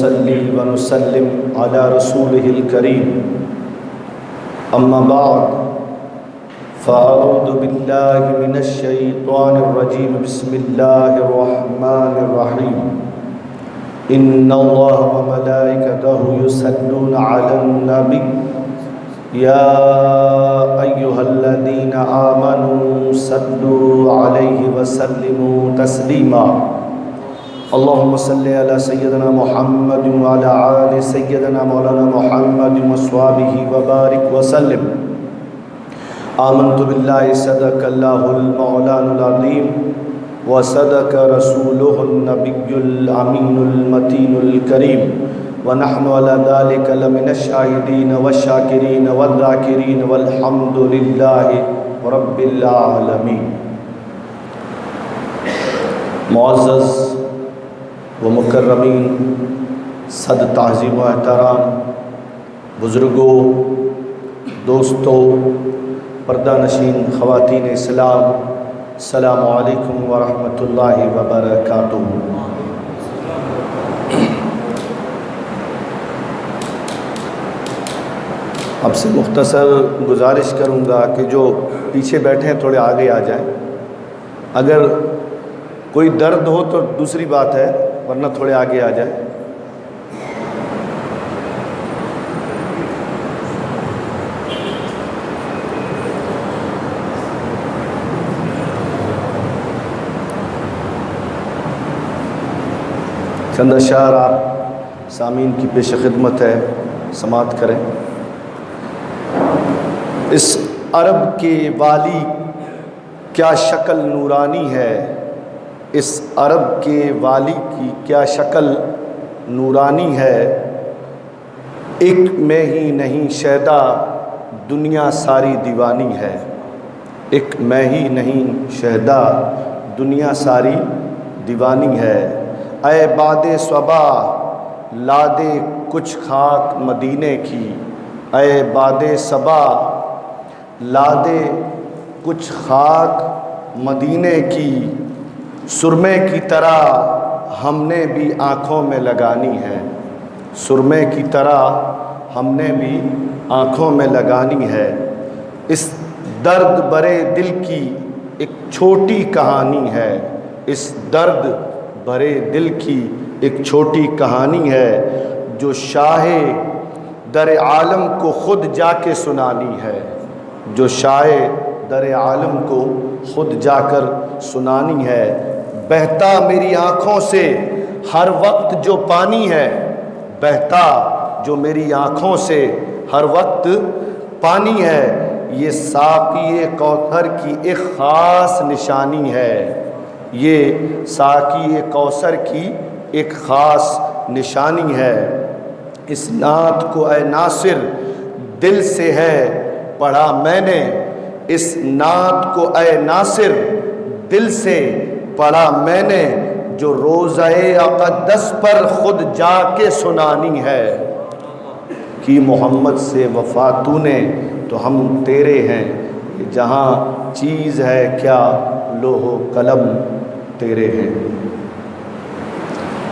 ونصلي ونسلم على رسوله الكريم أما بعد فأعوذ بالله من الشيطان الرجيم بسم الله الرحمن الرحيم إن الله وملائكته يصلون على النبي يا أيها الذين آمنوا صلوا عليه وسلموا تسليما اللهم صل على سيدنا محمد وعلى آل سيدنا مولانا محمد وصحبه وبارك وسلم آمنت بالله صدق الله المولان العظيم وصدق رسوله النبي الأمين المتين الكريم ونحن على ذلك لمن الشاهدين والشاكرين والذاكرين والحمد لله رب العالمين. معزز و مکرمین، صد تعظیم و احترام بزرگوں، دوستوں، پردہ نشین خواتین اسلام، السلام علیکم ورحمۃ اللہ وبرکاتہ۔ اب سے مختصر گزارش کروں گا کہ جو پیچھے بیٹھے ہیں تھوڑے آگے آ جائیں، اگر کوئی درد ہو تو دوسری بات ہے، ورنہ تھوڑے آگے آ جائیں۔ چند اشعار آپ سامعین کی پیش خدمت ہے، سماعت کریں۔ اس عرب کے والی کیا شکل نورانی ہے، اس عرب کے والی کی کیا شکل نورانی ہے، ایک میں ہی نہیں شیدا دنیا ساری دیوانی ہے، ایک میں ہی نہیں شیدا دنیا ساری دیوانی ہے۔ اے باد صبا لا دے کچھ خاک مدینے کی، اے باد صبا لا دے کچھ خاک مدینے کی، سرمے کی طرح ہم نے بھی آنکھوں میں لگانی ہے، سرمے کی طرح ہم نے بھی آنکھوں میں لگانی ہے۔ اس درد بھرے دل کی ایک چھوٹی کہانی ہے، اس درد بھرے دل کی ایک چھوٹی کہانی ہے، جو شاہ در عالم کو خود جا کے سنانی ہے، جو شاہ در عالم کو خود جا کر سنانی ہے۔ بہتا میری آنکھوں سے ہر وقت جو پانی ہے، بہتا جو میری آنکھوں سے ہر وقت پانی ہے، یہ ساقی کوثر کی ایک خاص نشانی ہے، یہ ساقی کوثر کی ایک خاص نشانی ہے۔ اس نعت کو اے ناصر دل سے ہے پڑھا میں نے، اس نعت کو اے ناصر دل سے پڑھا میں نے، جو روضہ اقدس پر خود جا کے سنانی ہے۔ کہ محمد سے وفا تو نے تو ہم تیرے ہیں، جہاں چیز ہے کیا لوح و قلم تیرے ہیں۔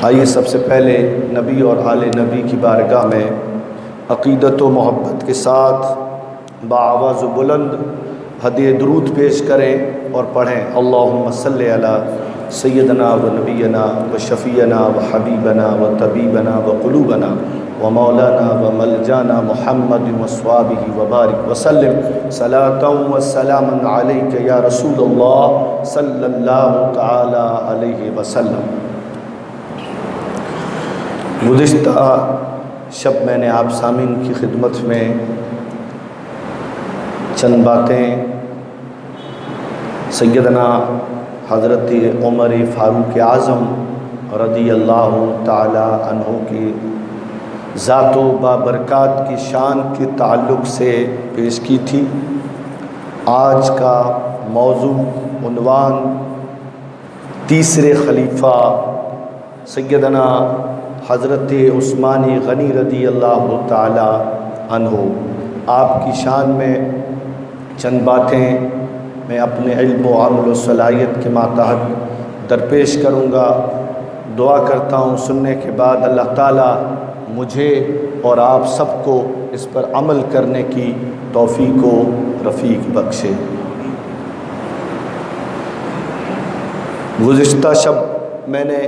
آئیے سب سے پہلے نبی اور آل نبی کی بارگاہ میں عقیدت و محبت کے ساتھ بآواز بلند ہدیہ درود پیش کریں اور پڑھیں۔ اللہم صلی علی سیدنا و نبینا و شفیعنا و حبیبنا و طبیبنا و قلوبنا و مولانا و ملجانا محمد و صحابہ و بارک وسلم صلاۃ و سلام علیک یا رسول اللہ صلی اللہ تعالی علیہ وسلم۔ گزشتہ شب میں نے آپ سامعین کی خدمت میں چند باتیں سیدنا حضرت عمر فاروق اعظم رضی اللہ تعالی عنہ کی ذات و بابرکات کی شان کے تعلق سے پیش کی تھی۔ آج کا موضوع عنوان تیسرے خلیفہ سیدنا حضرت عثمان غنی رضی اللہ تعالی عنہ، آپ کی شان میں چند باتیں میں اپنے علم و عمل و صلاحیت کے ماتحت درپیش کروں گا۔ دعا کرتا ہوں سننے کے بعد اللہ تعالیٰ مجھے اور آپ سب کو اس پر عمل کرنے کی توفیق و رفیق بخشے۔ گزشتہ شب میں نے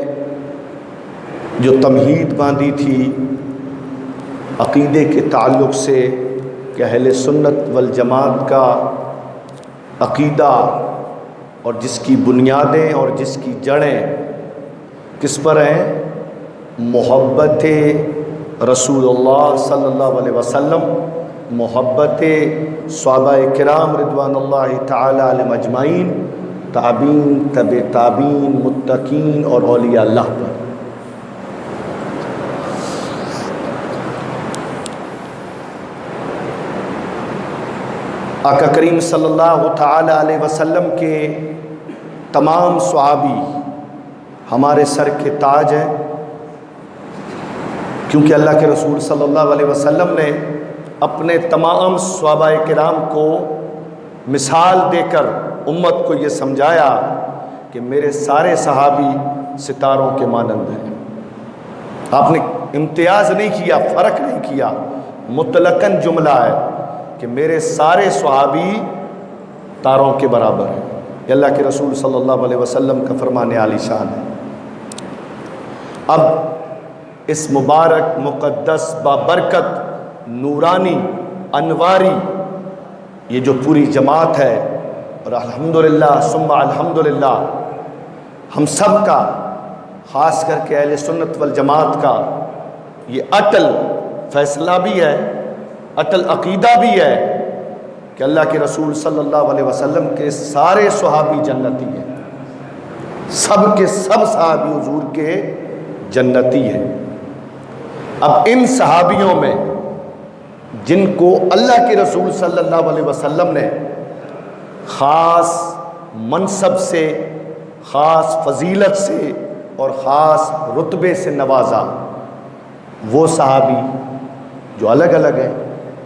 جو تمہید باندھی تھی عقیدے کے تعلق سے کہ اہل سنت والجماعت کا عقیدہ اور جس کی بنیادیں اور جس کی جڑیں کس پر ہیں، محبت رسول اللہ صلی اللہ علیہ وسلم، محبت صحابہ کرام رضوان اللہ تعالی علیہم اجمعین، تابعین، تبع تابعین، متقین اور اولیاء اللہ پر۔ آقا کریم صلی اللہ تعالی علیہ وسلم کے تمام صحابی ہمارے سر کے تاج ہیں، کیونکہ اللہ کے رسول صلی اللہ علیہ وسلم نے اپنے تمام صحابہ کرام کو مثال دے کر امت کو یہ سمجھایا کہ میرے سارے صحابی ستاروں کے مانند ہیں۔ آپ نے امتیاز نہیں کیا، فرق نہیں کیا، مطلقاً جملہ ہے کہ میرے سارے صحابی تاروں کے برابر ہیں۔ یہ اللہ کے رسول صلی اللہ علیہ وسلم کا فرمان عالی شان ہے۔ اب اس مبارک مقدس بابرکت نورانی انواری یہ جو پوری جماعت ہے، اور الحمدللہ ثم الحمدللہ ہم سب کا، خاص کر کے اہل سنت والجماعت کا یہ اٹل فیصلہ بھی ہے، اٹل عقیدہ بھی ہے کہ اللہ کے رسول صلی اللہ علیہ وسلم کے سارے صحابی جنتی ہیں، سب کے سب صحابی حضور کے جنتی ہیں۔ اب ان صحابیوں میں جن کو اللہ کے رسول صلی اللہ علیہ وسلم نے خاص منصب سے، خاص فضیلت سے اور خاص رتبے سے نوازا، وہ صحابی جو الگ الگ ہیں،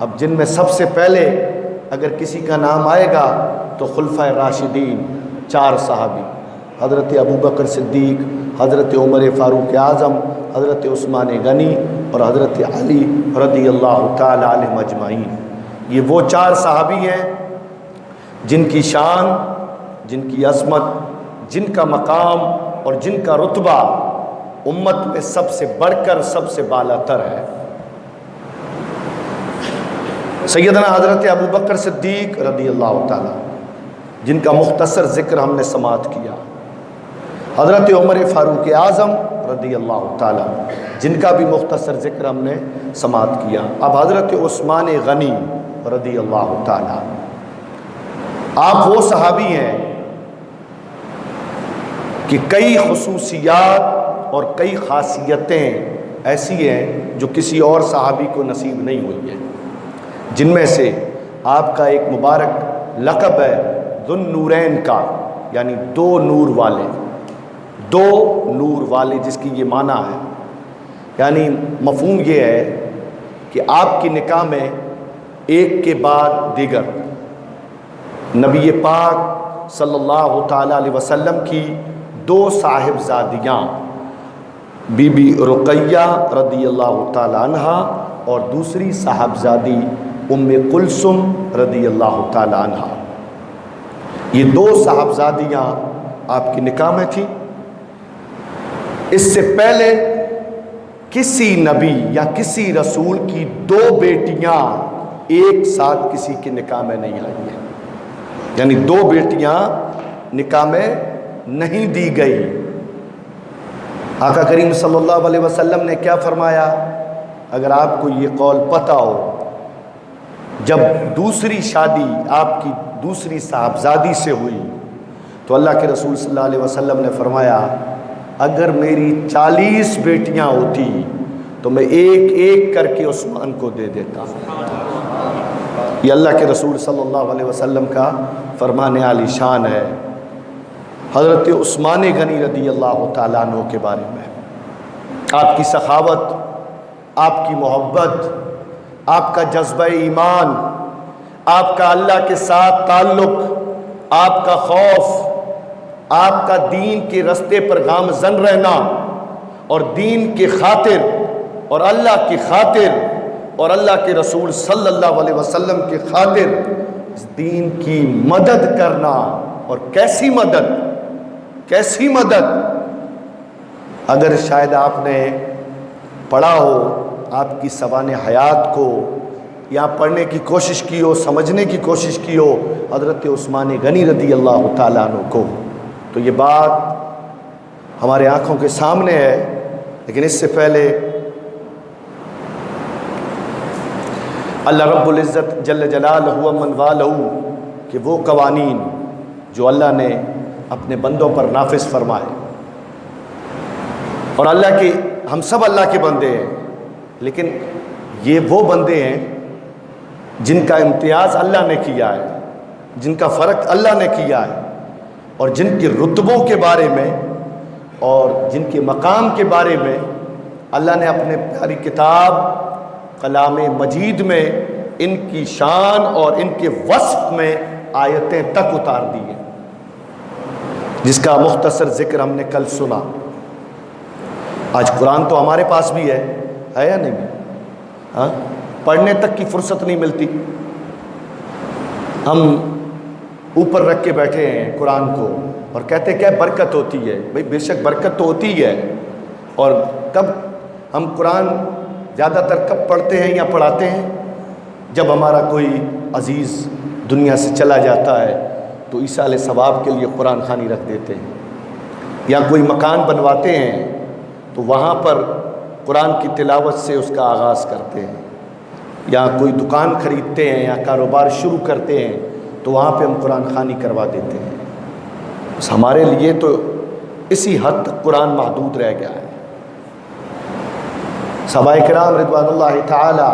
اب جن میں سب سے پہلے اگر کسی کا نام آئے گا تو خلفائے راشدین 4 صحابی، حضرت ابوبکر صدیق، حضرت عمر فاروق اعظم، حضرت عثمان غنی اور حضرت علی رضی اللہ تعالی عنہم اجمعین۔ یہ وہ 4 صحابی ہیں جن کی شان، جن کی عظمت، جن کا مقام اور جن کا رتبہ امت میں سب سے بڑھ کر سب سے بالا تر ہے۔ سیدنا حضرت ابوبکر صدیق رضی اللہ تعالی جن کا مختصر ذکر ہم نے سماعت کیا، حضرت عمر فاروق اعظم رضی اللہ تعالی جن کا بھی مختصر ذکر ہم نے سماعت کیا، اب حضرت عثمان غنی رضی اللہ تعالی، آپ وہ صحابی ہیں کہ کئی خصوصیات اور کئی خاصیتیں ایسی ہیں جو کسی اور صحابی کو نصیب نہیں ہوئی ہیں، جن میں سے آپ کا ایک مبارک لقب ہے ذو النورین کا، یعنی 2 نور والے، 2 نور والے، جس کی یہ معنی ہے، یعنی مفہوم یہ ہے کہ آپ کی نکاح میں ایک کے بعد دیگر نبی پاک صلی اللہ تعالی علیہ وسلم کی 2 صاحبزادیاں، بی بی رقیہ رضی اللہ تعالی عنہا اور دوسری صاحبزادی ام کلثوم رضی اللہ تعالی عنہا، یہ 2 صاحبزادیاں آپ کی نکاح میں تھیں۔ اس سے پہلے کسی نبی یا کسی رسول کی 2 بیٹیاں ایک ساتھ کسی کے نکاح میں نہیں آئی ہیں، یعنی 2 بیٹیاں نکاح میں نہیں دی گئی۔ آقا کریم صلی اللہ علیہ وسلم نے کیا فرمایا؟ اگر آپ کو یہ قول پتہ ہو، جب دوسری شادی آپ کی دوسری صاحبزادی سے ہوئی تو اللہ کے رسول صلی اللہ علیہ وسلم نے فرمایا اگر میری 40 بیٹیاں ہوتی تو میں ایک ایک کر کے عثمان کو دے دیتا۔ یہ اللہ کے رسول صلی اللہ علیہ وسلم کا فرمان عالی شان ہے۔ حضرت عثمان غنی رضی اللہ تعالیٰ عنہ کے بارے میں آپ کی سخاوت، آپ کی محبت، آپ کا جذبہ ایمان، آپ کا اللہ کے ساتھ تعلق، آپ کا خوف، آپ کا دین کے رستے پر گامزن رہنا، اور دین کی خاطر اور اللہ کی خاطر اور اللہ کے رسول صلی اللہ علیہ وسلم کی خاطر اس دین کی مدد کرنا. اور کیسی مدد, کیسی مدد. اگر شاید آپ نے پڑھا ہو, آپ کی سوانح حیات کو یا پڑھنے کی کوشش کی ہو, سمجھنے کی کوشش کی ہو حضرت عثمان غنی رضی اللہ تعالیٰ عنہ کو, تو یہ بات ہمارے آنکھوں کے سامنے ہے. لیکن اس سے پہلے اللہ رب العزت جل جلالہ و من والہ کہ وہ قوانین جو اللہ نے اپنے بندوں پر نافذ فرمائے, اور اللہ کے, ہم سب اللہ کے بندے ہیں, لیکن یہ وہ بندے ہیں جن کا امتیاز اللہ نے کیا ہے, جن کا فرق اللہ نے کیا ہے, اور جن کے رتبوں کے بارے میں اور جن کے مقام کے بارے میں اللہ نے اپنے پیاری کتاب کلام مجید میں ان کی شان اور ان کے وصف میں آیتیں تک اتار دی ہیں, جس کا مختصر ذکر ہم نے کل سنا. آج قرآن تو ہمارے پاس بھی ہے یا نہیں؟ ہاں, پڑھنے تک کی فرصت نہیں ملتی. ہم اوپر رکھ کے بیٹھے ہیں قرآن کو اور کہتے کیا برکت ہوتی ہے. بھئی بے شک برکت تو ہوتی ہے, اور کب ہم قرآن زیادہ تر کب پڑھتے ہیں یا پڑھاتے ہیں؟ جب ہمارا کوئی عزیز دنیا سے چلا جاتا ہے تو ایصال ثواب کے لیے قرآن خوانی رکھ دیتے ہیں, یا کوئی مکان بنواتے ہیں تو وہاں پر قرآن کی تلاوت سے اس کا آغاز کرتے ہیں, یا کوئی دکان خریدتے ہیں یا کاروبار شروع کرتے ہیں تو وہاں پہ ہم قرآن خوانی کروا دیتے ہیں. بس ہمارے لیے تو اسی حد تک قرآن محدود رہ گیا ہے. صحابہ کرام رضوان اللہ تعالی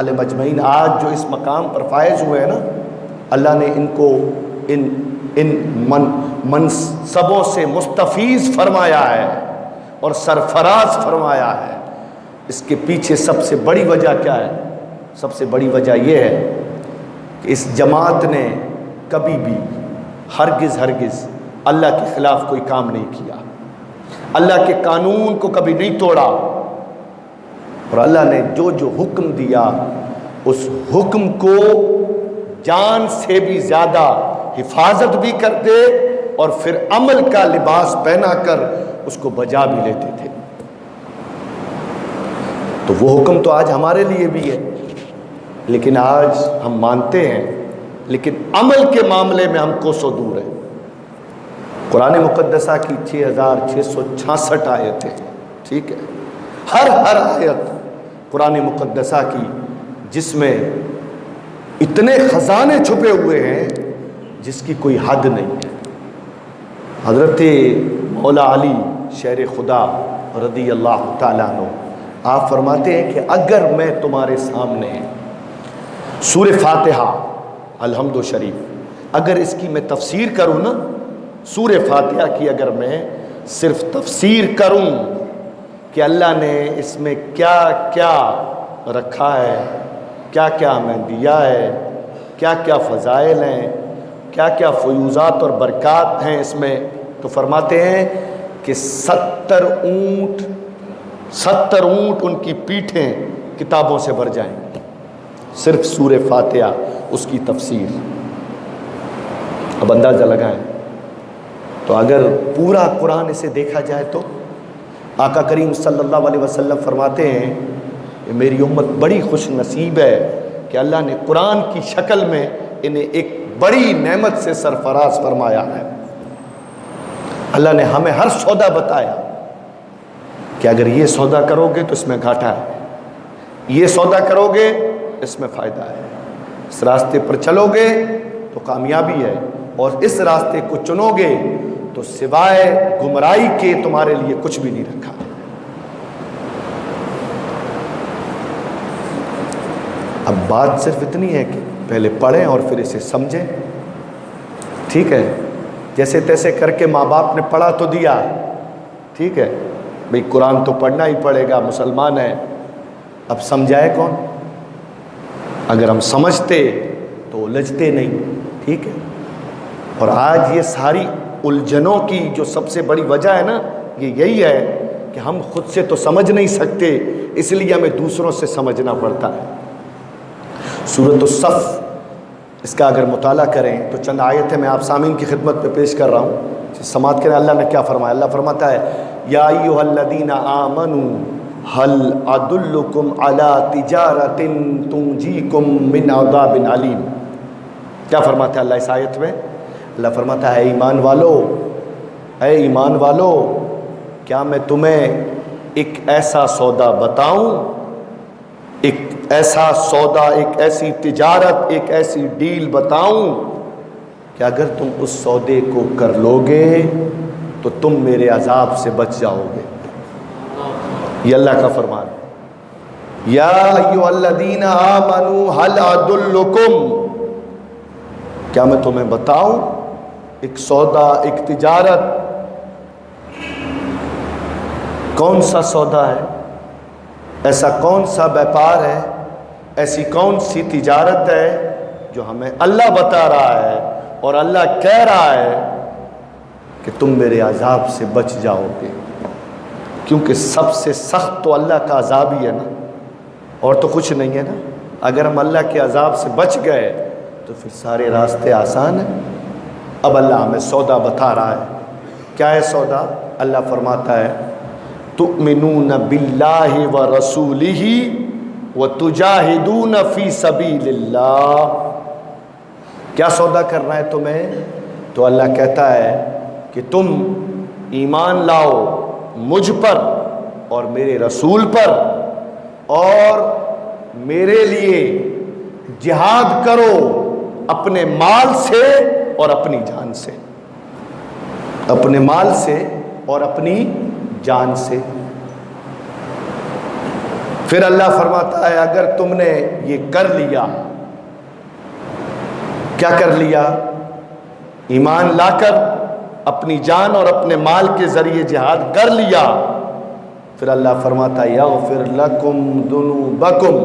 علیہ مجمعین آج جو اس مقام پر فائز ہوئے ہیں نا, اللہ نے ان کو ان منصبوں سے مستفیض فرمایا ہے اور سرفراز فرمایا ہے. اس کے پیچھے سب سے بڑی وجہ کیا ہے؟ سب سے بڑی وجہ یہ ہے کہ اس جماعت نے کبھی بھی ہرگز اللہ کے خلاف کوئی کام نہیں کیا, اللہ کے قانون کو کبھی نہیں توڑا, اور اللہ نے جو جو حکم دیا اس حکم کو جان سے بھی زیادہ حفاظت بھی کرتے اور پھر عمل کا لباس پہنا کر اس کو بجا بھی لیتے تھے. تو وہ حکم تو آج ہمارے لیے بھی ہے, لیکن آج ہم مانتے ہیں, لیکن عمل کے معاملے میں ہم کوسوں دور ہیں. قرآن مقدسہ کی 6666 آیتیں, ٹھیک ہے, ہر آیت قرآن مقدسہ کی جس میں اتنے خزانے چھپے ہوئے ہیں جس کی کوئی حد نہیں ہے. حضرت مولا علی شیر خدا رضی اللہ تعالیٰ عنہ آپ فرماتے ہیں کہ اگر میں تمہارے سامنے سورہ فاتحہ الحمد و شریف اگر اس کی میں تفسیر کروں نا, سورہ فاتحہ کی اگر میں صرف تفسیر کروں کہ اللہ نے اس میں کیا کیا رکھا ہے, کیا کیا ہمیں دیا ہے, کیا کیا فضائل ہیں, کیا کیا فیوزات اور برکات ہیں اس میں, تو فرماتے ہیں کہ 70 اونٹ ان کی پیٹھیں کتابوں سے بھر جائیں, صرف سورہ فاتحہ اس کی تفسیر. اب اندازہ لگائیں تو اگر پورا قرآن اسے دیکھا جائے تو آقا کریم صلی اللہ علیہ وسلم فرماتے ہیں کہ میری امت بڑی خوش نصیب ہے کہ اللہ نے قرآن کی شکل میں انہیں ایک بڑی نعمت سے سرفراز فرمایا ہے. اللہ نے ہمیں ہر سودا بتایا کہ اگر یہ سودا کرو گے تو اس میں گھاٹا ہے, یہ سودا کرو گے اس میں فائدہ ہے, اس راستے پر چلو گے تو کامیابی ہے, اور اس راستے کو چنو گے تو سوائے گمراہی کے تمہارے لیے کچھ بھی نہیں رکھا. اب بات صرف اتنی ہے کہ پہلے پڑھیں اور پھر اسے سمجھیں, ٹھیک ہے. جیسے تیسے کر کے ماں باپ نے پڑھا تو دیا, ٹھیک ہے, بھئی قرآن تو پڑھنا ہی پڑے گا, مسلمان ہے, اب سمجھائے کون؟ اگر ہم سمجھتے تو الجھتے نہیں, ٹھیک ہے. اور آج یہ ساری الجھنوں کی جو سب سے بڑی وجہ ہے نا, یہ یہی ہے کہ ہم خود سے تو سمجھ نہیں سکتے، اس لیے ہمیں دوسروں سے سمجھنا پڑتا ہے۔ سورۃ الصف، اس کا اگر مطالعہ کریں تو چند آیتیں میں آپ سامعین کی خدمت میں پیش کر رہا ہوں، سماعت کریں اللہ نے کیا فرمایا۔ اللہ فرماتا ہے یا ایھا الذین آمنوا هل ادلکم علی تجارۃ تنجیکم من عذاب علیم۔ کیا فرماتا ہے اللہ اس آیت میں؟ اللہ فرماتا ہے اے ایمان والو، کیا میں تمہیں ایک ایسا سودا بتاؤں، ایک ایسا سودا، ایک ایسی تجارت، ایک ایسی ڈیل بتاؤں کہ اگر تم اس سودے کو کر لوگے تو تم میرے عذاب سے بچ جاؤ گے۔ یہ اللہ کا فرمان ہے۔ یا ایھا الذین آمنوا هل ادلکم، کیا میں تمہیں بتاؤں ایک سودا، ایک تجارت؟ کون سا سودا ہے؟ ایسا کون سا بیپار ہے، ایسی کون سی تجارت ہے جو ہمیں اللہ بتا رہا ہے اور اللہ کہہ رہا ہے کہ تم میرے عذاب سے بچ جاؤ گے؟ کیونکہ سب سے سخت تو اللہ کا عذاب ہی ہے نا، اور تو کچھ نہیں ہے نا۔ اگر ہم اللہ کے عذاب سے بچ گئے تو پھر سارے راستے آسان ہیں۔ اب اللہ ہمیں سودا بتا رہا ہے۔ کیا ہے سودا؟ اللہ فرماتا ہے تؤمنون باللہ ورسولہ وتجاہدون فی سبیل اللہ۔ کیا سودا کرنا ہے تمہیں؟ تو اللہ کہتا ہے کہ تم ایمان لاؤ مجھ پر اور میرے رسول پر، اور میرے لیے جہاد کرو اپنے مال سے اور اپنی جان سے، اپنے مال سے اور اپنی جان سے۔ پھر اللہ فرماتا ہے اگر تم نے یہ کر لیا، کیا کر لیا؟ ایمان لا کر اپنی جان اور اپنے مال کے ذریعے جہاد کر لیا، پھر اللہ فرماتا ہے یغفر لکم ذنوبکم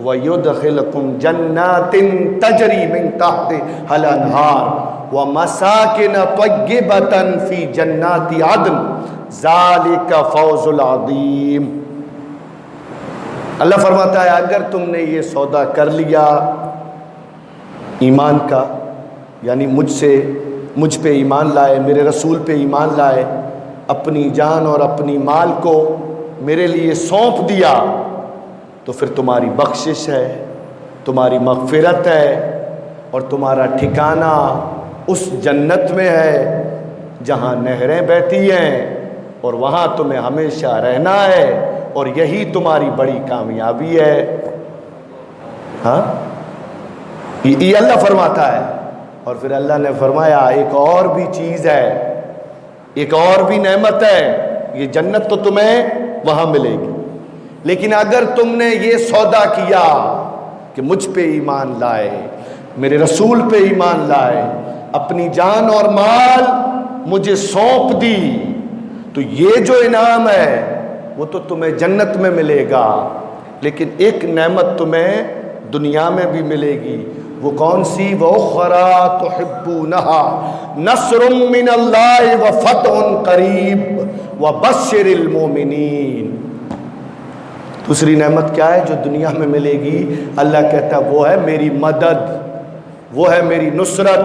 وَيُدْخِلْكُمْ جَنَّاتٍ تَجْرِي مِن تَحْتِهَا الْأَنْهَارُ وَمَسَاكِنَ طَيِّبَةً فِي جَنَّاتِ عَدْنٍ ذَلِكَ فَوْزُ الْعَظِيمُ۔ اللہ فرماتا ہے اگر تم نے یہ سودا کر لیا ایمان کا، یعنی مجھ پہ ایمان لائے، میرے رسول پہ ایمان لائے، اپنی جان اور اپنی مال کو میرے لیے سونپ دیا، تو پھر تمہاری بخشش ہے، تمہاری مغفرت ہے، اور تمہارا ٹھکانہ اس جنت میں ہے جہاں نہریں بہتی ہیں، اور وہاں تمہیں ہمیشہ رہنا ہے، اور یہی تمہاری بڑی کامیابی ہے۔ ہاں، یہ اللہ فرماتا ہے۔ اور پھر اللہ نے فرمایا ایک اور بھی چیز ہے، ایک اور بھی نعمت ہے، یہ جنت تو تمہیں وہاں ملے گی، لیکن اگر تم نے یہ سودا کیا کہ مجھ پہ ایمان لائے، میرے رسول پہ ایمان لائے، اپنی جان اور مال مجھے سونپ دی، تو یہ جو انعام ہے وہ تو تمہیں جنت میں ملے گا، لیکن ایک نعمت تمہیں دنیا میں بھی ملے گی۔ وہ کون سی؟ وَأُخْرَىٰ تُحِبُّونَهَا نَصْرٌ مِّنَ اللَّهِ وَفَتْحٌ قَرِيبٌ وَبَشِّرِ الْمُؤْمِنِينَ۔ دوسری نعمت کیا ہے جو دنیا میں ملے گی؟ اللہ کہتا ہے وہ ہے میری مدد، وہ ہے میری نصرت،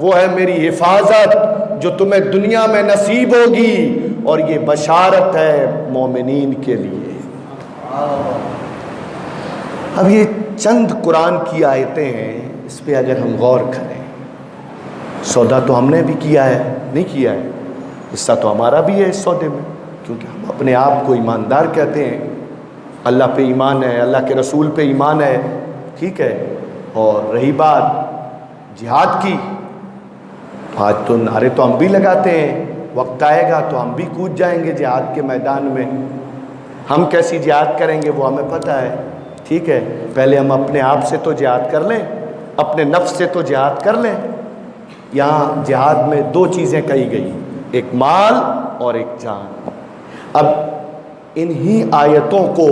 وہ ہے میری حفاظت جو تمہیں دنیا میں نصیب ہوگی، اور یہ بشارت ہے مومنین کے لیے۔ اب یہ چند قرآن کی آیتیں ہیں، اس پہ اگر ہم غور کریں، سودا تو ہم نے بھی کیا ہے، نہیں کیا ہے، حصہ تو ہمارا بھی ہے اس سودے میں، کیونکہ ہم اپنے آپ کو ایماندار کہتے ہیں، اللہ پہ ایمان ہے، اللہ کے رسول پہ ایمان ہے، ٹھیک ہے۔ اور رہی بات جہاد کی، آج تو نعرے تو ہم بھی لگاتے ہیں، وقت آئے گا تو ہم بھی کود جائیں گے جہاد کے میدان میں۔ ہم کیسی جہاد کریں گے وہ ہمیں پتہ ہے، ٹھیک ہے۔ پہلے ہم اپنے آپ سے تو جہاد کر لیں، اپنے نفس سے تو جہاد کر لیں۔ یہاں جہاد میں دو چیزیں کہی گئی، ایک مال اور ایک جان۔ اب انہی آیتوں کو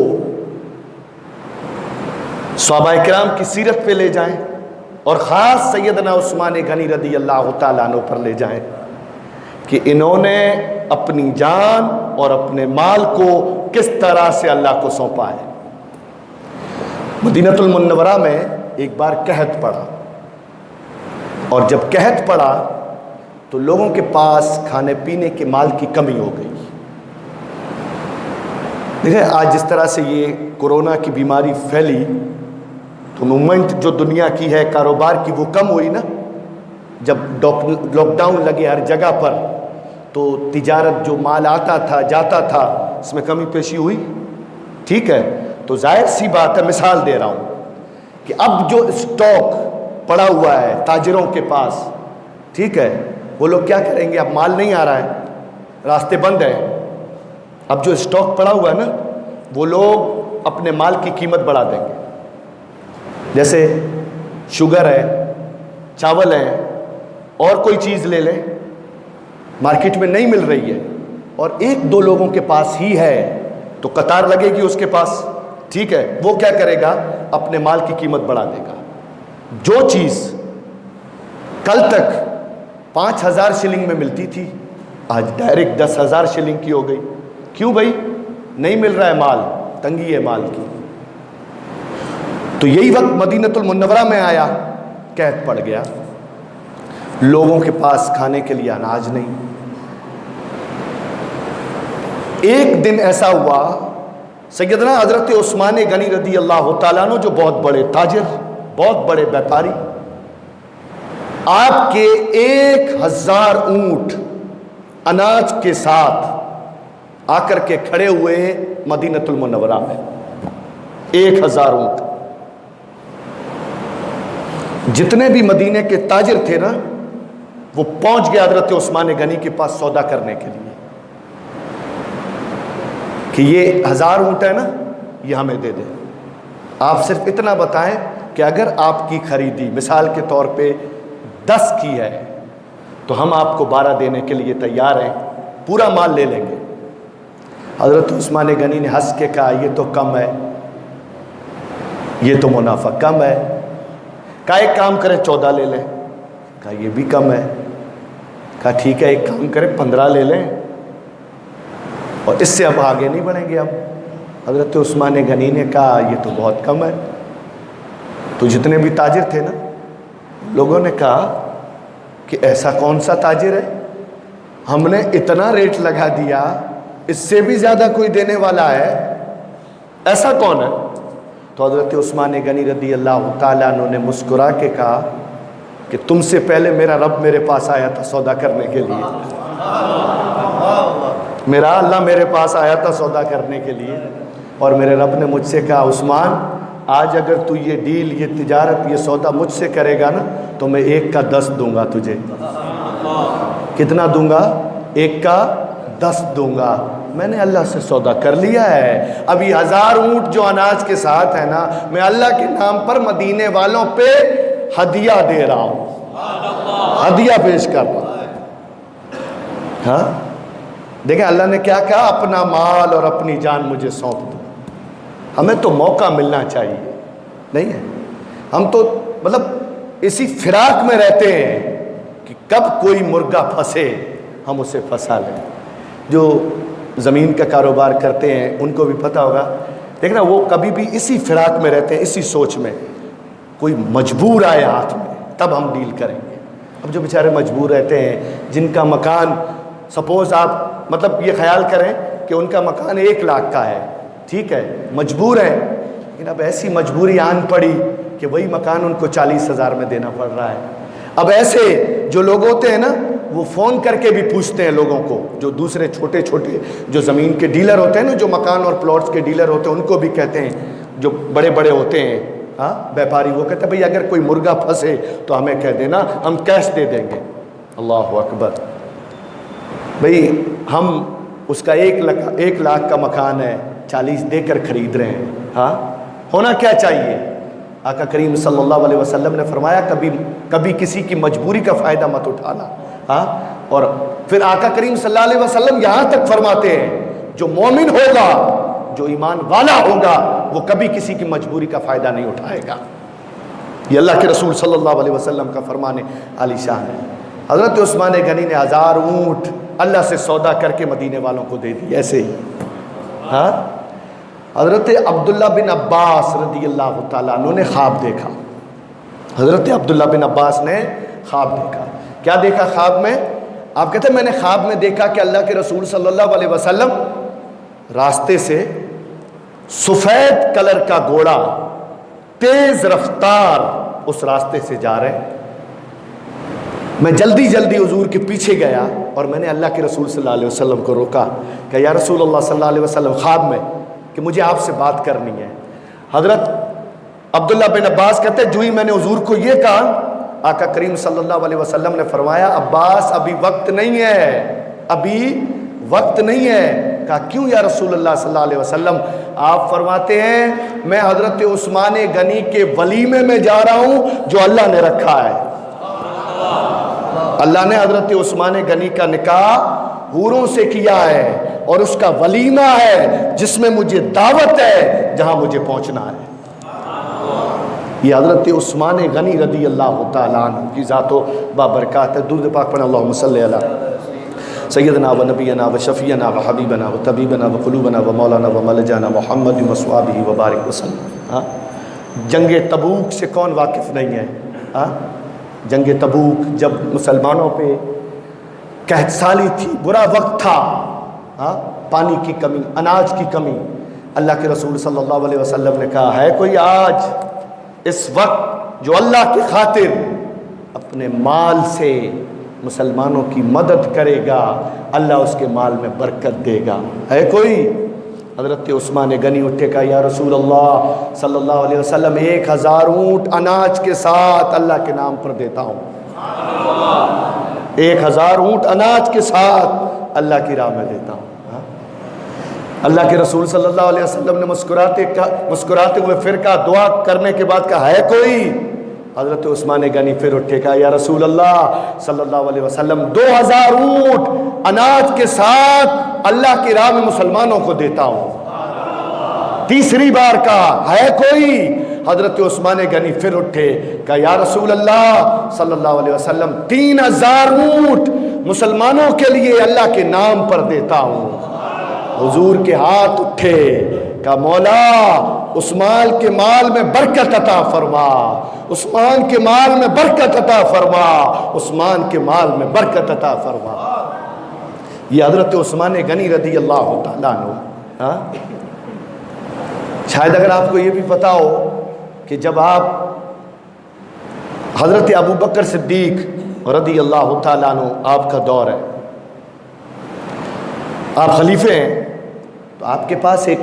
صحابہ کرام کی سیرت پہ لے جائیں، اور خاص سیدنا عثمان غنی رضی اللہ تعالیٰ عنہ پر لے جائیں کہ انہوں نے اپنی جان اور اپنے مال کو کس طرح سے اللہ کو سونپا ہے۔ مدینہ المنورہ میں ایک بار قحط پڑا، اور جب قحط پڑا تو لوگوں کے پاس کھانے پینے کے مال کی کمی ہو گئی۔ دیکھیں آج جس طرح سے یہ کورونا کی بیماری پھیلی تو موومنٹ جو دنیا کی ہے کاروبار کی وہ کم ہوئی نا۔ جب لاک ڈاؤن لگے ہر جگہ پر تو تجارت جو مال آتا تھا جاتا تھا اس میں کمی پیشی ہوئی، ٹھیک ہے۔ تو ظاہر سی بات ہے، مثال دے رہا ہوں کہ اب جو اسٹاک پڑا ہوا ہے تاجروں کے پاس، ٹھیک ہے، وہ لوگ کیا کریں گے؟ اب مال نہیں آ رہا ہے، راستے بند ہیں، اب جو اسٹاک پڑا ہوا ہے نا وہ لوگ اپنے مال کی قیمت بڑھا دیں گے۔ جیسے شوگر ہے، چاول ہے، اور کوئی چیز لے لیں، مارکیٹ میں نہیں مل رہی ہے اور ایک دو لوگوں کے پاس ہی ہے تو قطار لگے گی اس کے پاس، ٹھیک ہے۔ وہ کیا کرے گا؟ اپنے مال کی قیمت بڑھا دے گا۔ جو چیز کل تک 5,000 شلنگ میں ملتی تھی آج ڈائریکٹ 10,000 شلنگ کی ہو گئی۔ کیوں بھائی؟ نہیں مل رہا ہے مال، تنگی ہے مال کی۔ تو یہی وقت مدینہ المنورہ میں آیا، قحط پڑ گیا، لوگوں کے پاس کھانے کے لیے اناج نہیں۔ ایک دن ایسا ہوا، سیدنا حضرت عثمان غنی رضی اللہ تعالیٰ عنہ جو بہت بڑے تاجر، بہت بڑے بیپاری، آپ کے 1,000 اونٹ اناج کے ساتھ آ کر کے کھڑے ہوئے مدینہ المنورہ میں۔ 1,000 اونٹ، جتنے بھی مدینے کے تاجر تھے نا وہ پہنچ گئے حضرت عثمان غنی کے پاس سودا کرنے کے لیے کہ یہ 1,000 اونٹ ہے نا یہ ہمیں دے دیں، آپ صرف اتنا بتائیں کہ اگر آپ کی خریدی مثال کے طور پہ 10 کی ہے تو ہم آپ کو 12 دینے کے لیے تیار ہیں، پورا مال لے لیں گے۔ حضرت عثمان غنی نے ہنس کے کہا یہ تو کم ہے، یہ تو منافع کم ہے۔ کہا ایک کام کریں 14 لے لیں، کہا یہ بھی کم ہے۔ کہا ٹھیک ہے ایک کام کریں 15 لے لیں، اور اس سے اب آگے نہیں بڑھیں گے۔ اب حضرت عثمان غنی نے کہا یہ تو بہت کم ہے۔ تو جتنے بھی تاجر تھے نا لوگوں نے کہا کہ ایسا کون سا تاجر ہے، ہم نے اتنا ریٹ لگا دیا، اس سے بھی زیادہ کوئی دینے والا ہے، ایسا کون ہے؟ تو حضرت عثمان غنی رضی اللہ تعالیٰ عنہ نے مسکرا کے کہا کہ تم سے پہلے میرا رب میرے پاس آیا تھا سودا کرنے کے لیے، میرا اللہ میرے پاس آیا تھا سودا کرنے کے لیے، اور میرے رب نے مجھ سے کہا عثمان آج اگر تو یہ ڈیل، یہ تجارت، یہ سودا مجھ سے کرے گا نا تو میں 1 کا 10 دوں گا تجھے۔ کتنا دوں گا؟ 1 کا 10 دوں گا۔ میں نے اللہ سے سودا کر لیا ہے، اب یہ 1,000 اونٹ جو اناج کے ساتھ ہے نا میں اللہ کے نام پر مدینے والوں پہ ہدیہ دے رہا ہوں، ہدیہ پیش کر رہا ہوں۔ ہاں دیکھیں اللہ نے کیا کہا، اپنا مال اور اپنی جان مجھے سونپ دو۔ ہمیں تو موقع ملنا چاہیے، نہیں ہے؟ ہم تو مطلب اسی فراق میں رہتے ہیں کہ کب کوئی مرغا پھنسے ہم اسے پھنسا لیں۔ جو زمین کا کاروبار کرتے ہیں ان کو بھی پتہ ہوگا، دیکھنا وہ کبھی بھی اسی فراق میں رہتے ہیں، اسی سوچ میں، کوئی مجبور آئے ہاتھ میں تب ہم ڈیل کریں گے۔ اب جو بیچارے مجبور رہتے ہیں، جن کا مکان سپوز آپ مطلب یہ خیال کریں کہ ان کا مکان 1 لاکھ کا ہے، ٹھیک ہے، مجبور ہیں، لیکن اب ایسی مجبوری آن پڑی کہ وہی مکان ان کو 40,000 میں دینا پڑ رہا ہے۔ اب ایسے جو لوگ ہوتے ہیں نا وہ فون کر کے بھی پوچھتے ہیں لوگوں کو، جو دوسرے چھوٹے چھوٹے جو زمین کے ڈیلر ہوتے ہیں نا، جو مکان اور پلاٹس کے ڈیلر ہوتے ہیں ان کو بھی کہتے ہیں، جو بڑے بڑے ہوتے ہیں ہاں بیپاری، وہ کہتے ہیں بھئی اگر کوئی مرغا پھنسے تو ہمیں کہہ دینا، ہم کیش دے دیں گے۔ اللہ اکبر، بھئی ہم اس کا 1 لاکھ کا مکان ہے 40 دے کر خرید رہے ہیں۔ ہاں ہونا کیا چاہیے؟ آقا کریم صلی اللہ علیہ وسلم نے فرمایا کبھی کسی کی مجبوری کا فائدہ مت اٹھانا۔ ہاں اور پھر آقا کریم صلی اللہ علیہ وسلم یہاں تک فرماتے ہیں جو مومن ہوگا، جو ایمان والا ہوگا، وہ کبھی کسی کی مجبوری کا فائدہ نہیں اٹھائے گا۔ یہ اللہ کے رسول صلی اللہ علیہ وسلم کا فرمان عالی شان ہے۔ حضرت عثمان غنی نے 1000 اونٹ اللہ سے سودا کر کے مدینے والوں کو دے دی. ایسے ہی ہاں حضرت عبداللہ بن عباس رضی اللہ تعالیٰ عنہ نے خواب دیکھا. حضرت عبداللہ بن عباس نے خواب دیکھا. کیا دیکھا خواب میں؟ آپ کہتے ہیں میں نے خواب میں دیکھا کہ اللہ کے رسول صلی اللہ علیہ وسلم راستے سے سفید کلر کا گھوڑا تیز رفتار اس راستے سے جا رہے. میں جلدی جلدی حضور کے پیچھے گیا اور میں نے اللہ کے رسول صلی اللہ علیہ وسلم کو روکا کہ یا رسول اللہ صلی اللہ علیہ وسلم خواب میں کہ مجھے آپ سے بات کرنی ہے. حضرت عبداللہ بن عباس کہتے ہیں جو ہی میں نے حضور کو یہ کہا آقا کریم صلی اللہ علیہ وسلم نے فرمایا عباس ابھی وقت نہیں ہے, ابھی وقت نہیں ہے. کہا کیوں یا رسول اللہ صلی اللہ علیہ وسلم؟ آپ فرماتے ہیں میں حضرت عثمان غنی کے ولیمے میں جا رہا ہوں جو اللہ نے رکھا ہے. اللہ نے حضرت عثمان غنی کا نکاح حوروں سے کیا ہے اور اس کا ولیمہ ہے جس میں مجھے دعوت ہے, جہاں مجھے پہنچنا ہے. یہ حضرت عثمان غنی رضی اللہ تعالیٰ عنہ کی ذات و بابرکات ہے. درود پاک پڑھنا اللہم صلی علی سیدنا و نبینا و شفیعنا و حبیبنا و طبیبنا و قلوبنا و مولانا و ملجانا محمد و صحابہ و بارک وسلم. جنگ تبوک سے کون واقف نہیں ہے؟ جنگ تبوک جب مسلمانوں پہ قحط سالی تھی, برا وقت تھا, پانی کی کمی, اناج کی کمی. اللہ کے رسول صلی اللہ علیہ وسلم نے کہا ہے کوئی آج اس وقت جو اللہ کی خاطر اپنے مال سے مسلمانوں کی مدد کرے گا, اللہ اس کے مال میں برکت دے گا؟ ہے کوئی؟ حضرت عثمان غنی اٹھے کہا یا رسول اللہ صلی اللہ علیہ وسلم 1000 اونٹ اناج کے ساتھ اللہ کے نام پر دیتا ہوں. 1000 اونٹ اناج کے ساتھ اللہ کی راہ میں دیتا ہوں. اللہ کے رسول صلی اللہ علیہ وسلم نے مسکراتے ہوئے پھر کہا, دعا کرنے کے بعد کہا ہے کوئی؟ حضرت عثمان غنی پھر اٹھے کہا یا رسول اللہ صلی اللہ علیہ وسلم 2000 اونٹ اناج کے ساتھ اللہ کی راہ میں مسلمانوں کو دیتا ہوں. تیسری بار کہا ہے کوئی؟ حضرت عثمان غنی پھر اٹھے کہا یا رسول اللہ صلی اللہ علیہ وسلم 3000 اونٹ مسلمانوں کے لیے اللہ کے نام پر دیتا ہوں. حضور کے ہاتھ اٹھے کہا مولا عثمان کے مال میں برکت عطا فرما, عثمان کے مال میں برکت عطا فرما, عثمان کے مال میں برکت عطا فرما. یہ حضرت عثمان غنی رضی اللہ تعالیٰ عنہ. شاید اگر آپ کو یہ بھی پتا ہو کہ جب آپ حضرت ابو بکر صدیق رضی اللہ تعالیٰ عنہ آپ کا دور ہے, آپ خلیفے ہیں, تو آپ کے پاس ایک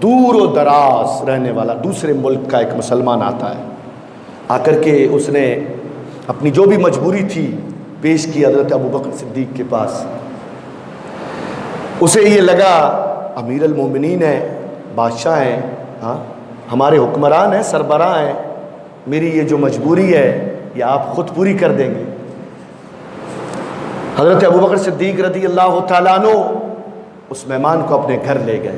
دور و دراز رہنے والا دوسرے ملک کا ایک مسلمان آتا ہے. آ کر کے اس نے اپنی جو بھی مجبوری تھی پیش کی حضرت ابو بکر صدیق کے پاس. اسے یہ لگا امیر المومنین ہیں, بادشاہ ہیں, ہمارے حکمران ہیں, سربراہ ہیں, میری یہ جو مجبوری ہے یہ آپ خود پوری کر دیں گے. حضرت ابو بکر صدیق رضی اللہ تعالیٰ عنہ اس مہمان کو اپنے گھر لے گئے.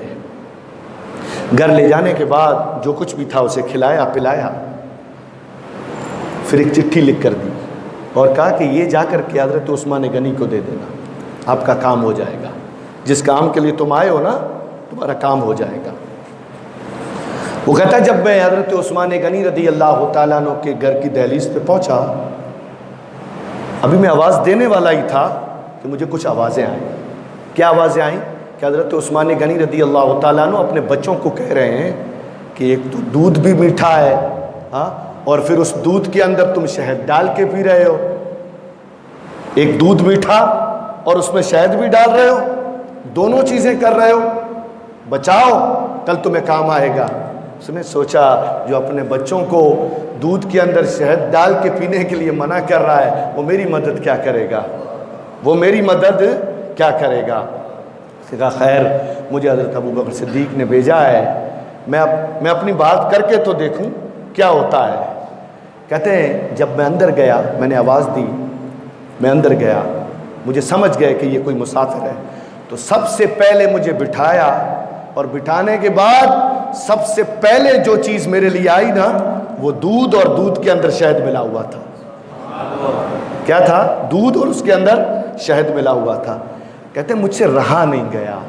گھر لے جانے کے بعد جو کچھ بھی تھا اسے کھلایا پلایا, پھر ایک چٹھی لکھ کر دی اور کہا کہ یہ جا کر کے حضرت عثمان غنی کو دے دینا, آپ کا کام ہو جائے گا, جس کام کے لیے تم آئے ہو نا تمہارا کام ہو جائے گا. وہ کہتا ہے جب میں حضرت عثمان غنی رضی اللہ تعالیٰ عنہ کے گھر کی دہلیز پہ پہنچا, ابھی میں آواز دینے والا ہی تھا کہ مجھے کچھ آوازیں آئیں. کیا آوازیں آئیں؟ کہ حضرت عثمان غنی رضی اللہ تعالیٰ عنہ اپنے بچوں کو کہہ رہے ہیں کہ ایک تو دودھ بھی میٹھا ہے, اور پھر اس دودھ کے اندر تم شہد ڈال کے پی رہے ہو. ایک دودھ میٹھا اور اس میں شہد بھی ڈال رہے ہو, دونوں چیزیں کر رہے ہو, بچاؤ کل تمہیں کام آئے گا. اس نے سوچا جو اپنے بچوں کو دودھ کے اندر شہد ڈال کے پینے کے لیے منع کر رہا ہے وہ میری مدد کیا کرے گا, وہ میری مدد کیا کرے گا. کہا خیر مجھے حضرت ابو بکر صدیق نے بھیجا ہے, میں اپنی بات کر کے تو دیکھوں کیا ہوتا ہے. کہتے ہیں جب میں اندر گیا, میں نے آواز دی, میں اندر گیا, مجھے سمجھ گئے کہ یہ کوئی مسافر ہے, تو سب سے پہلے مجھے بٹھایا, اور بٹھانے کے بعد سب سے پہلے جو چیز میرے لیے آئی نا وہ دودھ, اور دودھ کے اندر شہد ملا ہوا تھا. کیا تھا؟ دودھ اور اس کے اندر شہد ملا ہوا تھا. کہتے ہیں مجھ سے رہا نہیں گیا.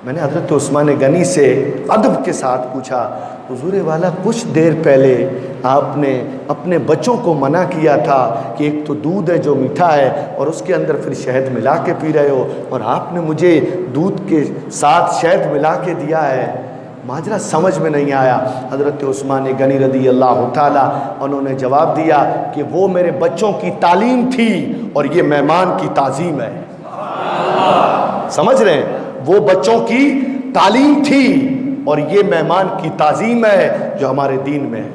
میں نے حضرت عثمان غنی سے ادب کے ساتھ پوچھا حضور والا کچھ دیر پہلے آپ نے اپنے بچوں کو منع کیا تھا کہ ایک تو دودھ ہے جو میٹھا ہے اور اس کے اندر پھر شہد ملا کے پی رہے ہو، اور آپ نے مجھے دودھ کے ساتھ شہد ملا کے دیا ہے. ماجرا سمجھ میں نہیں آیا. حضرت عثمان غنی رضی اللہ تعالیٰ انہوں نے جواب دیا کہ وہ میرے بچوں کی تعلیم تھی اور یہ مہمان کی تعظیم ہے. سمجھ رہے ہیں؟ وہ بچوں کی تعلیم تھی اور یہ مہمان کی تعظیم ہے جو ہمارے دین میں ہے.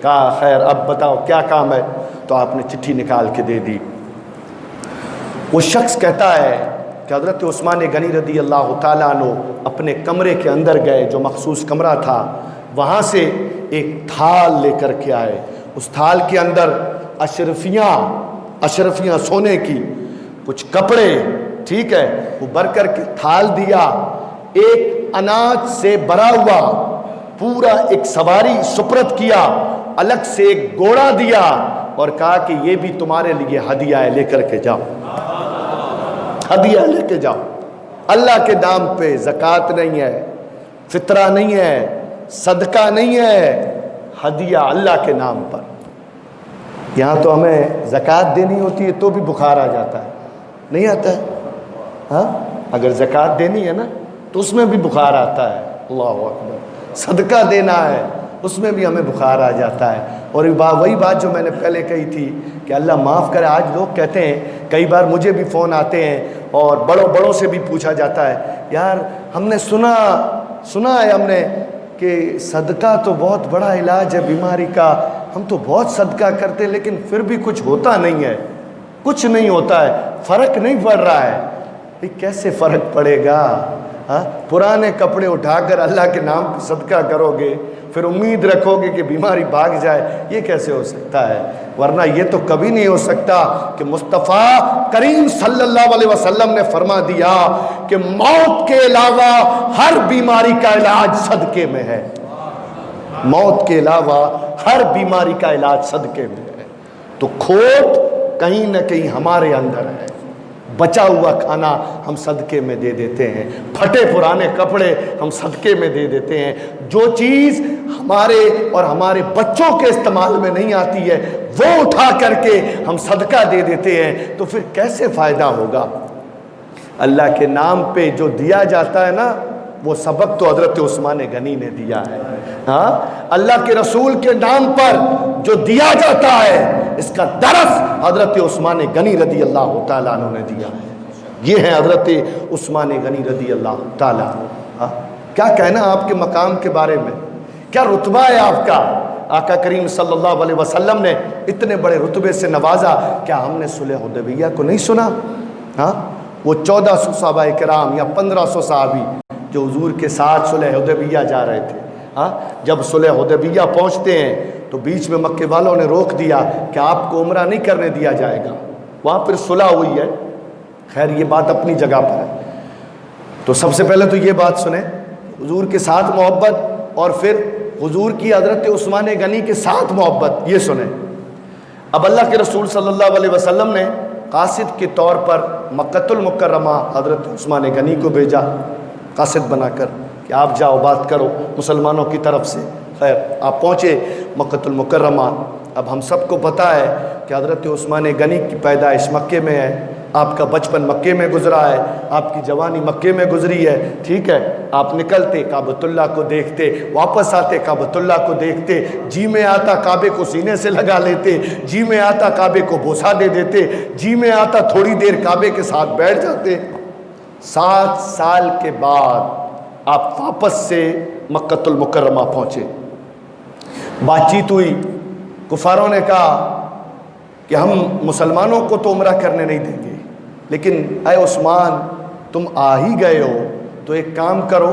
کہا خیر اب بتاؤ کیا کام ہے؟ تو آپ نے چٹھی نکال کے دے دی. وہ شخص کہتا ہے کہ حضرت عثمان غنی رضی اللہ تعالیٰ عنہ اپنے کمرے کے اندر گئے، جو مخصوص کمرہ تھا، وہاں سے ایک تھال لے کر کے آئے. اس تھال کے اندر اشرفیاں سونے کی، کچھ کپڑے، ٹھیک ہے، وہ بھر کر کے تھال دیا. ایک اناج سے بھرا ہوا پورا ایک سواری سپرد کیا، الگ سے ایک گھوڑا دیا اور کہا کہ یہ بھی تمہارے لیے ہدیہ ہے، لے کر کے جاؤ، ہدیہ لے کے جاؤ. اللہ کے نام پہ زکوٰۃ نہیں ہے، فطرہ نہیں ہے، صدقہ نہیں ہے، ہدیہ اللہ کے نام پر. یہاں تو ہمیں زکوٰۃ دینی ہوتی ہے تو بھی بخار آ جاتا ہے، نہیں آتا ہے؟ ہاں اگر زکوٰۃ دینی ہے نا تو اس میں بھی بخار آتا ہے. اللہ اکبر. صدقہ دینا ہے اس میں بھی ہمیں بخار آ جاتا ہے. اور وہی بات جو میں نے پہلے کہی تھی کہ اللہ معاف کرے، آج لوگ کہتے ہیں، کئی بار مجھے بھی فون آتے ہیں اور بڑوں سے بھی پوچھا جاتا ہے، یار ہم نے سنا ہے ہم نے کہ صدقہ تو بہت بڑا علاج ہے بیماری کا، ہم تو بہت صدقہ کرتے لیکن پھر بھی کچھ ہوتا نہیں ہے، کچھ نہیں ہوتا ہے، فرق نہیں پڑ رہا ہے. کیسے فرق پڑے گا؟ پرانے کپڑے اٹھا کر اللہ کے نام پہ صدقہ کرو گے پھر امید رکھو گے کہ بیماری بھاگ جائے، یہ کیسے ہو سکتا ہے؟ ورنہ یہ تو کبھی نہیں ہو سکتا کہ مصطفیٰ کریم صلی اللہ علیہ وسلم نے فرما دیا کہ موت کے علاوہ ہر بیماری کا علاج صدقے میں ہے. موت کے علاوہ ہر بیماری کا علاج صدقے میں ہے. تو کھوٹ کہیں نہ کہیں ہمارے اندر ہے. بچا ہوا کھانا ہم صدقے میں دے دیتے ہیں، پھٹے پرانے کپڑے ہم صدقے میں دے دیتے ہیں. جو چیز ہمارے اور ہمارے بچوں کے استعمال میں نہیں آتی ہے وہ اٹھا کر کے ہم صدقہ دے دیتے ہیں، تو پھر کیسے فائدہ ہوگا؟ اللہ کے نام پہ جو دیا جاتا ہے نا وہ سبق تو حضرت عثمان غنی نے دیا ہے. ہاں اللہ کے رسول کے نام پر جو دیا جاتا ہے اس کا درس حضرت عثمان غنی رضی اللہ تعالیٰ عنہ نے دیا ہے. یہ ہے حضرت عثمان غنی رضی اللہ تعالیٰ. کیا کہنا آپ کے مقام کے بارے میں، کیا رتبہ ہے آپ کا؟ آقا کریم صلی اللہ علیہ وسلم نے اتنے بڑے رتبے سے نوازا. کیا ہم نے صلح حدیبیہ کو نہیں سنا؟ ہاں وہ 1400 صحابہ کرام یا 1500 صحابی جو حضور کے ساتھ صلح حدیبیہ جا رہے تھے، ہاں جب صلح حدیبیہ پہنچتے ہیں تو بیچ میں مکے والوں نے روک دیا کہ آپ کو عمرہ نہیں کرنے دیا جائے گا. وہاں پھر صلح ہوئی ہے، خیر یہ بات اپنی جگہ پر ہے. تو سب سے پہلے تو یہ بات سنیں، حضور کے ساتھ محبت اور پھر حضور کی حضرت عثمان غنی کے ساتھ محبت، یہ سنیں. اب اللہ کے رسول صلی اللہ علیہ وسلم نے قاصد کے طور پر مکۃ المکرمہ حضرت عثمان غنی کو بھیجا، قاصد بنا کر کہ آپ جاؤ بات کرو مسلمانوں کی طرف سے. خیر آپ پہنچے مکۃ المکرمہ. اب ہم سب کو پتہ ہے کہ حضرت عثمان غنی کی پیدائش مکے میں ہے، آپ کا بچپن مکے میں گزرا ہے، آپ کی جوانی مکے میں گزری ہے، ٹھیک ہے. آپ نکلتے کعبۃ اللہ کو دیکھتے، واپس آتے کعبۃ اللہ کو دیکھتے، جی میں آتا کعبے کو سینے سے لگا لیتے، جی میں آتا کعبے کو بوسہ دے دیتے، جی میں آتا تھوڑی دیر کعبے کے ساتھ بیٹھ جاتے. 7 سال کے بعد آپ واپس سے مکۃ المکرمہ پہنچے. بات چیت ہوئی، کفاروں نے کہا کہ ہم مسلمانوں کو تو عمرہ کرنے نہیں دیں گے، لیکن اے عثمان تم آ ہی گئے ہو تو ایک کام کرو،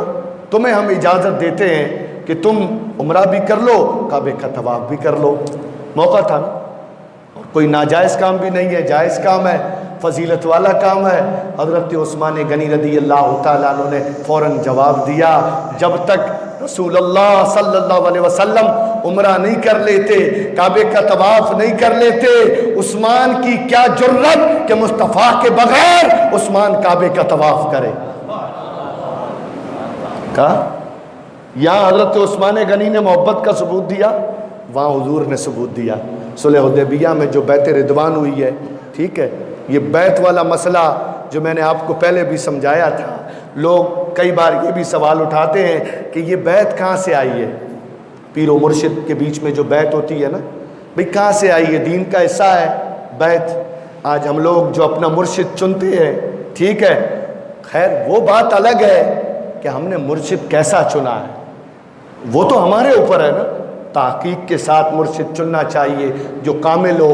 تمہیں ہم اجازت دیتے ہیں کہ تم عمرہ بھی کر لو، کعبے کا طواف بھی کر لو. موقع تھا نا، اور کوئی ناجائز کام بھی نہیں ہے، جائز کام ہے، فضیلت والا کام ہے. حضرت عثمان غنی رضی اللہ تعالیٰ عنہ نے فوراً جواب دیا، جب تک رسول اللہ صلی اللہ علیہ وسلم عمرہ نہیں کر لیتے، کعبے کا طواف نہیں کر لیتے، عثمان کی کیا جرت کہ مصطفیٰ کے بغیر عثمان کعبے کا طواف کرے؟ کہا یہاں حضرت عثمان غنی نے محبت کا ثبوت دیا، وہاں حضور نے ثبوت دیا۔ صلح حدیبیہ میں جو بیعت رضوان ہوئی ہے، ٹھیک ہے، یہ بیعت والا مسئلہ جو میں نے آپ کو پہلے بھی سمجھایا تھا، لوگ کئی بار یہ بھی سوال اٹھاتے ہیں کہ یہ بیعت کہاں سے آئی ہے؟ پیر و مرشد کے بیچ میں جو بیعت ہوتی ہے نا، بھئی کہاں سے آئی ہے؟ دین کا حصہ ہے بیعت۔ آج ہم لوگ جو اپنا مرشد چنتے ہیں، ٹھیک ہے، خیر وہ بات الگ ہے کہ ہم نے مرشد کیسا چنا ہے، وہ تو ہمارے اوپر ہے نا۔ تحقیق کے ساتھ مرشد چننا چاہیے جو کامل ہو،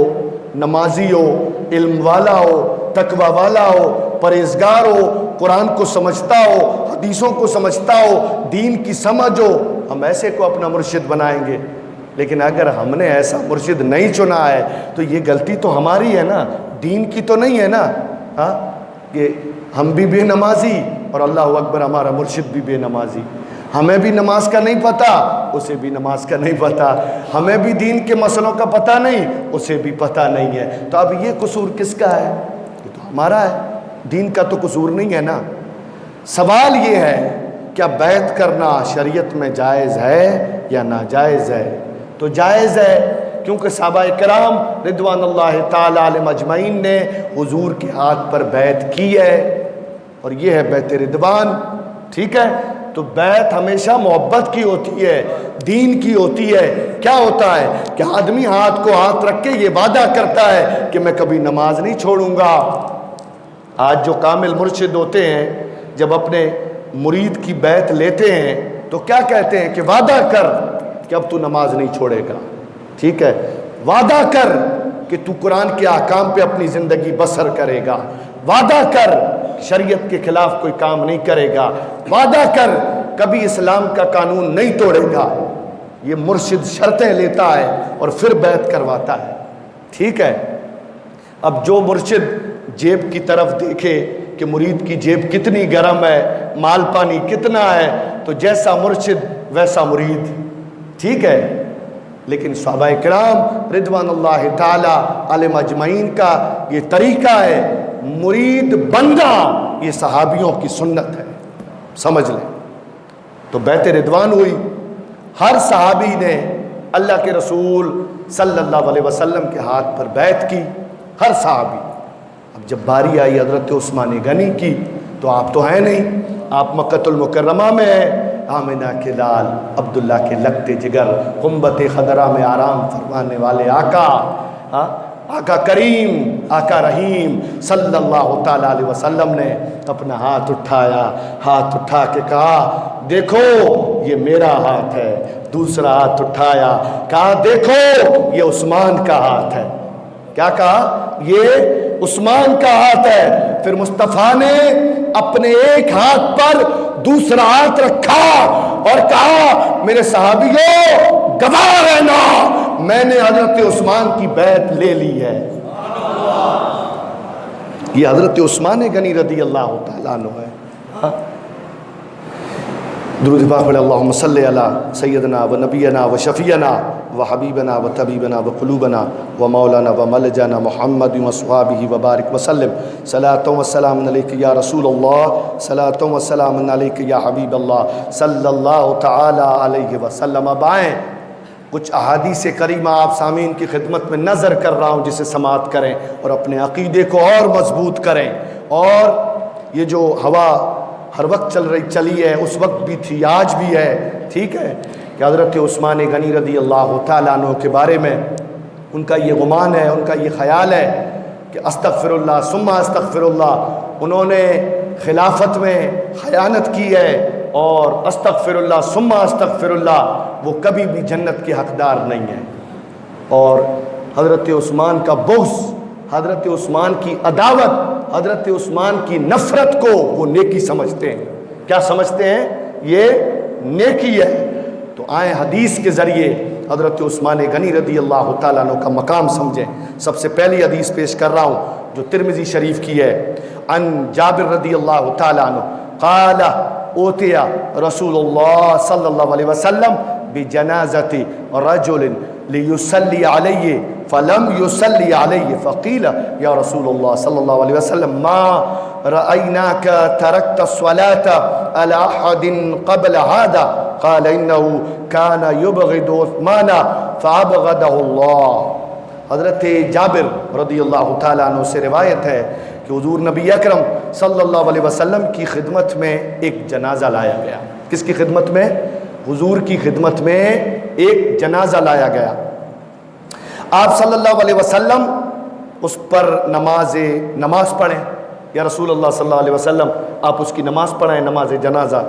نمازی ہو، علم والا ہو، تقوی والا ہو، پرہیزگار ہو، قرآن کو سمجھتا ہو، حدیثوں کو سمجھتا ہو، دین کی سمجھ ہو، ہم ایسے کو اپنا مرشد بنائیں گے۔ لیکن اگر ہم نے ایسا مرشد نہیں چنا ہے تو یہ غلطی تو ہماری ہے نا، دین کی تو نہیں ہے نا۔ ہاں کہ ہم بھی بے نمازی اور اللہ اکبر ہمارا مرشد بھی بے نمازی، ہمیں بھی نماز کا نہیں پتہ، اسے بھی نماز کا نہیں پتہ، ہمیں بھی دین کے مسئلوں کا پتہ نہیں، اسے بھی پتہ نہیں ہے۔ تو اب یہ قصور کس کا ہے؟ یہ تو ہمارا ہے، دین کا تو قصور نہیں ہے نا۔ سوال یہ ہے کیا بیعت کرنا شریعت میں جائز ہے یا ناجائز ہے؟ تو جائز ہے، کیونکہ صحابہ کرام رضوان اللہ تعالی علیہم اجمعین نے حضور کے ہاتھ پر بیعت کی ہے، اور یہ ہے بیعت رضوان، ٹھیک ہے۔ تو بیعت ہمیشہ محبت کی ہوتی ہے، دین کی ہوتی ہے۔ کیا ہوتا ہے کہ آدمی ہاتھ کو ہاتھ رکھ کے یہ وعدہ کرتا ہے کہ میں کبھی نماز نہیں چھوڑوں گا۔ آج جو کامل مرشد ہوتے ہیں جب اپنے مرید کی بیعت لیتے ہیں تو کیا کہتے ہیں کہ وعدہ کر کہ اب تو نماز نہیں چھوڑے گا، ٹھیک ہے، وعدہ کر کہ تو قرآن کے احکام پہ اپنی زندگی بسر کرے گا، وعدہ کر شریعت کے خلاف کوئی کام نہیں کرے گا، وعدہ کر کبھی اسلام کا قانون نہیں توڑے گا۔ یہ مرشد شرطیں لیتا ہے اور پھر بیعت کرواتا ہے، ٹھیک ہے۔ اب جو مرشد جیب کی طرف دیکھے کہ مرید کی جیب کتنی گرم ہے، مال پانی کتنا ہے، تو جیسا مرشد ویسا مرید، ٹھیک ہے۔ لیکن صحابہ کرام رضوان اللہ تعالی علیہم اجمعین کا یہ طریقہ ہے، مرید بننا یہ صحابیوں کی سنت ہے، سمجھ لیں۔ تو بیعت رضوان ہوئی، ہر صحابی نے اللہ کے رسول صلی اللہ علیہ وسلم کے ہاتھ پر بیعت کی، ہر صحابی۔ اب جب باری آئی حضرت عثمان غنی کی تو آپ تو ہیں نہیں، آپ مکۃ المکرمہ میں ہیں، آمنہ کے لال، عبداللہ کے لگتے جگر، قنبت خضرا میں آرام فرمانے والے آقا، آقا کریم، آقا رحیم صلی اللہ تعالیٰ علیہ وسلم نے اپنا ہاتھ اٹھایا، ہاتھ اٹھا کے کہا دیکھو یہ میرا ہاتھ ہے، دوسرا ہاتھ اٹھایا، کہا دیکھو یہ عثمان کا ہاتھ ہے۔ کیا کہا؟ یہ عثمان کا ہاتھ ہے۔ پھر مصطفیٰ نے اپنے ایک ہاتھ پر دوسرا ہاتھ رکھا اور کہا میرے صحابیوں گواہ رہنا، میں نے حضرت عثمان کی بیعت لے لی ہے۔ یہ حضرت عثمان غنی رضی اللہ تعالیٰ عنہ ہے۔ درود پاک پڑھیں، اللہم صلی علی سیدنا و نبینا و شفیعنا و حبیبنا و طبیبنا و قلوبنا و مولانا و ملجانا محمد و صحابہ و بارک وسلم، صلاۃ و سلام علیک یا رسول اللہ، صلاۃ و سلام علیک یا حبیب اللہ صلی اللہ تعالی علیہ وسلم۔ اب آئیں کچھ احادیث کریمہ آپ سامعین کی خدمت میں نظر کر رہا ہوں، جسے سماعت کریں اور اپنے عقیدے کو اور مضبوط کریں۔ اور یہ جو ہوا ہر وقت چلی ہے، اس وقت بھی تھی، آج بھی ہے، ٹھیک ہے، کہ حضرت عثمان غنی رضی اللہ تعالیٰ عنہ کے بارے میں ان کا یہ گمان ہے، ان کا یہ خیال ہے کہ استغفر اللہ ثم استغفر اللہ، انہوں نے خلافت میں خیانت کی ہے، اور استغفر اللہ ثم استغفر اللہ، وہ کبھی بھی جنت کے حقدار نہیں ہیں۔ اور حضرت عثمان کا بغض، حضرت عثمان کی عداوت، حضرت عثمان کی نفرت کو وہ نیکی سمجھتے ہیں۔ کیا سمجھتے ہیں؟ یہ نیکی ہے۔ تو آئیں حدیث کے ذریعے حضرت عثمان غنی رضی اللہ تعالیٰ عنہ کا مقام سمجھیں۔ سب سے پہلی حدیث پیش کر رہا ہوں جو ترمذی شریف کی ہے، عن جابر رضی اللہ تعالیٰ عنہ قال اوتیا رسول اللہ صلی اللہ علیہ وسلم بجنازت رجل لیصلی علیہ فلم یصلی علیہ فقیل یا رسول اللہ صلی اللہ علیہ وسلم ما رأیناک ترکت الصلاة على احد قبل هذا قال انه كان يبغض عثمان فابغضه اللہ۔ حضرت جابر رضی اللہ تعالیٰ عنہ سے روایت ہے کہ حضور نبی اکرم صلی اللہ علیہ وسلم کی خدمت میں ایک جنازہ لایا گیا۔ کس کی خدمت میں؟ حضور کی خدمت میں ایک جنازہ لایا گیا۔ آپ صلی اللہ علیہ وسلم اس پر نماز پڑھیں، یا رسول اللہ صلی اللہ علیہ وسلم آپ اس کی نماز پڑھیں، نماز جنازہ۔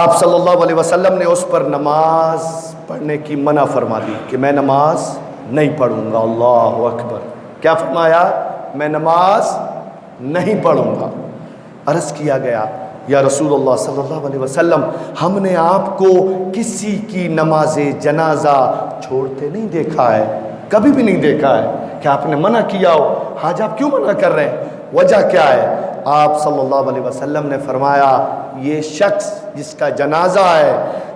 آپ صلی اللہ علیہ وسلم نے اس پر نماز پڑھنے کی منع فرما دی کہ میں نماز نہیں پڑھوں گا۔ اللہ اکبر! کیا فرمایا؟ میں نماز نہیں پڑھوں گا۔ عرض کیا گیا یا رسول اللہ صلی اللہ علیہ وسلم ہم نے آپ کو کسی کی نماز جنازہ چھوڑتے نہیں دیکھا ہے، کبھی بھی نہیں دیکھا ہے کہ آپ نے منع کیا ہو۔ آج آپ کیوں منع کر رہے ہیں؟ وجہ کیا ہے؟ آپ صلی اللہ علیہ وسلم نے فرمایا یہ شخص جس کا جنازہ ہے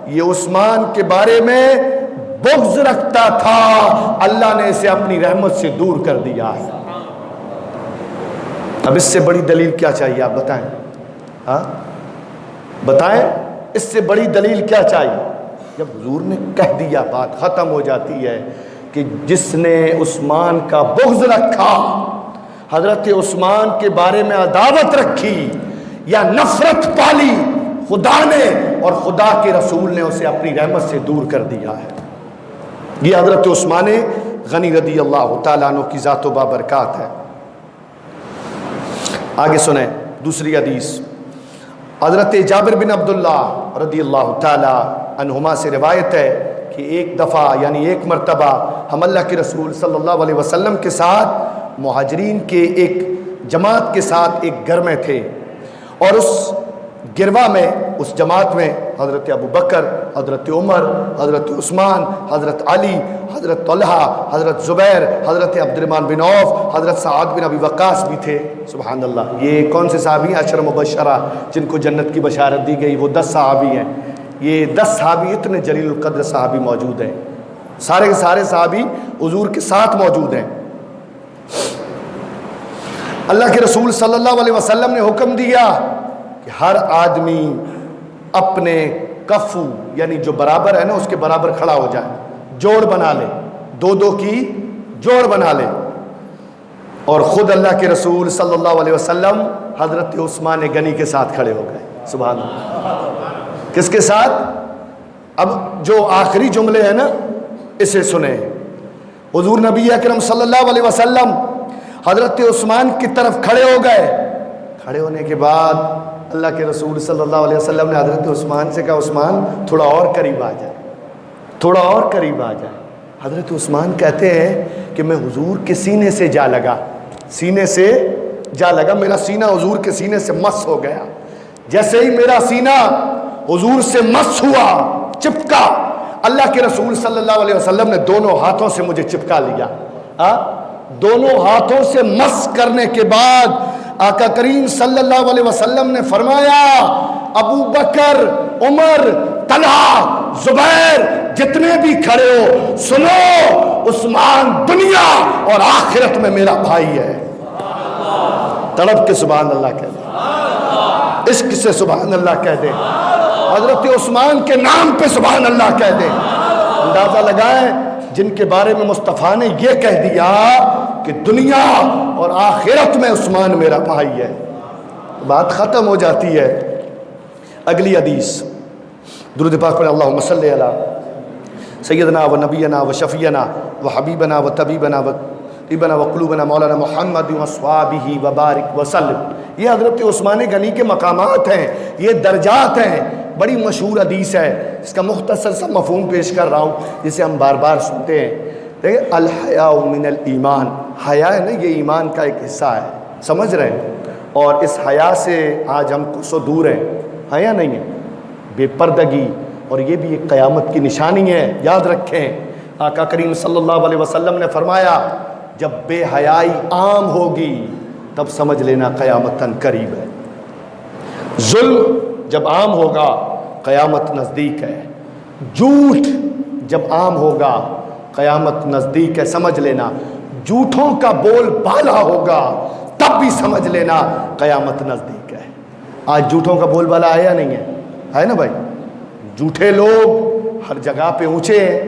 یہ عثمان کے بارے میں بغض رکھتا تھا، اللہ نے اسے اپنی رحمت سے دور کر دیا ہے۔ اب اس سے بڑی دلیل کیا چاہیے؟ آپ بتائیں، ہاں بتائیں، اس سے بڑی دلیل کیا چاہیے؟ جب حضور نے کہہ دیا بات ختم ہو جاتی ہے کہ جس نے عثمان کا بغض رکھا، حضرت عثمان کے بارے میں عداوت رکھی یا نفرت پالی، خدا نے اور خدا کے رسول نے اسے اپنی رحمت سے دور کر دیا ہے۔ یہ حضرت عثمان غنی رضی اللہ تعالیٰ عنہ کی ذات و بابرکات ہے۔ آگے سنیں دوسری حدیث، حضرت جابر بن عبداللہ رضی اللہ تعالیٰ عنہما سے روایت ہے کہ ایک دفعہ یعنی ایک مرتبہ ہم اللہ کے رسول صلی اللہ علیہ وسلم کے ساتھ مہاجرین کے ایک جماعت کے ساتھ ایک گھر میں تھے، اور اس گروا میں اس جماعت میں حضرت ابو بکر، حضرت عمر، حضرت عثمان، حضرت علی، حضرت طلحہ، حضرت زبیر، حضرت عبد الرحمن بن عوف، حضرت سعد بن ابی وقاص بھی تھے۔ سبحان اللہ! یہ کون سے صحابی ہیں؟ عشر مبشرہ جن کو جنت کی بشارت دی گئی، وہ 10 صحابی ہیں۔ یہ 10 صحابی اتنے جلیل القدر صحابی موجود ہیں، سارے کے سارے صحابی حضور کے ساتھ موجود ہیں۔ اللہ کے رسول صلی اللہ علیہ وسلم نے حکم دیا کہ ہر آدمی اپنے کفو یعنی جو برابر ہے نا اس کے برابر کھڑا ہو جائے، جوڑ بنا لے، 2 کی جوڑ بنا لے۔ اور خود اللہ کے رسول صلی اللہ علیہ وسلم حضرت عثمان غنی کے ساتھ کھڑے ہو گئے۔ سبحان اللہ! کس کے ساتھ؟ اب جو آخری جملے ہیں نا اسے سنیں۔ حضور نبی اکرم صلی اللہ علیہ وسلم حضرت عثمان کی طرف کھڑے ہو گئے۔ کھڑے ہونے کے بعد اللہ کے رسول صلی اللہ علیہ وسلم نے حضرت عثمان سے کہا عثمان تھوڑا اور قریب آ جائے، تھوڑا اور قریب آ جائے۔ حضرت عثمان کہتے ہیں کہ میں حضور کے سینے سے جا لگا، سینے سے جا لگا، میرا سینہ حضور کے سینے سے مس ہو گیا۔ جیسے ہی میرا سینہ حضور سے مس ہوا، چپکا، اللہ کے رسول صلی اللہ علیہ وسلم نے دونوں ہاتھوں سے مجھے چپکا لیا۔ دونوں ہاتھوں سے مس کرنے کے بعد آقا کریم صلی اللہ علیہ وسلم نے فرمایا ابو بکر، عمر، طلحہ، زبیر جتنے بھی کھڑے ہو سنو، عثمان دنیا اور آخرت میں میرا بھائی ہے۔ تڑپ کے سبحان اللہ کہہ دے، عشق سے سبحان اللہ کہہ دے، حضرت عثمان کے نام پہ سبحان اللہ کہہ دے۔ اندازہ لگائیں جن کے بارے میں مصطفیٰ نے یہ کہہ دیا کہ دنیا اور آخرت میں عثمان میرا بھائی ہے، بات ختم ہو جاتی ہے۔ اگلی حدیث، درود پاک پڑھیں، اللہم صلی علی سیدنا و نبینا و شفیعنا و حبیبنا و طبیبنا و طبیبنا و قلوبنا مولانا محمد و اصحابہ و بارک وسلم۔ یہ حضرت عثمان غنی کے مقامات ہیں، یہ درجات ہیں، بڑی مشہور حدیث ہے۔ اس کا مختصر سا مفہوم پیش کر رہا ہوں جسے ہم بار بار سنتے ہیں۔ دیکھیں، الحیاء من الایمان، حیا ہے نا یہ ایمان کا ایک حصہ ہے، سمجھ رہے ہیں؟ اور اس حیا سے آج ہم کو دور ہیں، حیا نہیں ہے، بے پردگی، اور یہ بھی ایک قیامت کی نشانی ہے، یاد رکھیں۔ آقا کریم صلی اللہ علیہ وسلم نے فرمایا جب بے حیائی عام ہوگی تب سمجھ لینا قیامت قریب ہے۔ ظلم جب عام ہوگا قیامت نزدیک ہے، جھوٹ جب عام ہوگا قیامت نزدیک ہے، سمجھ لینا جھوٹوں کا بول بالا ہوگا تب بھی سمجھ لینا قیامت نزدیک ہے۔ آج جھوٹوں کا بول بالا ہے یا نہیں ہے نا بھائی؟ جھوٹے لوگ ہر جگہ پہ اونچے ہیں،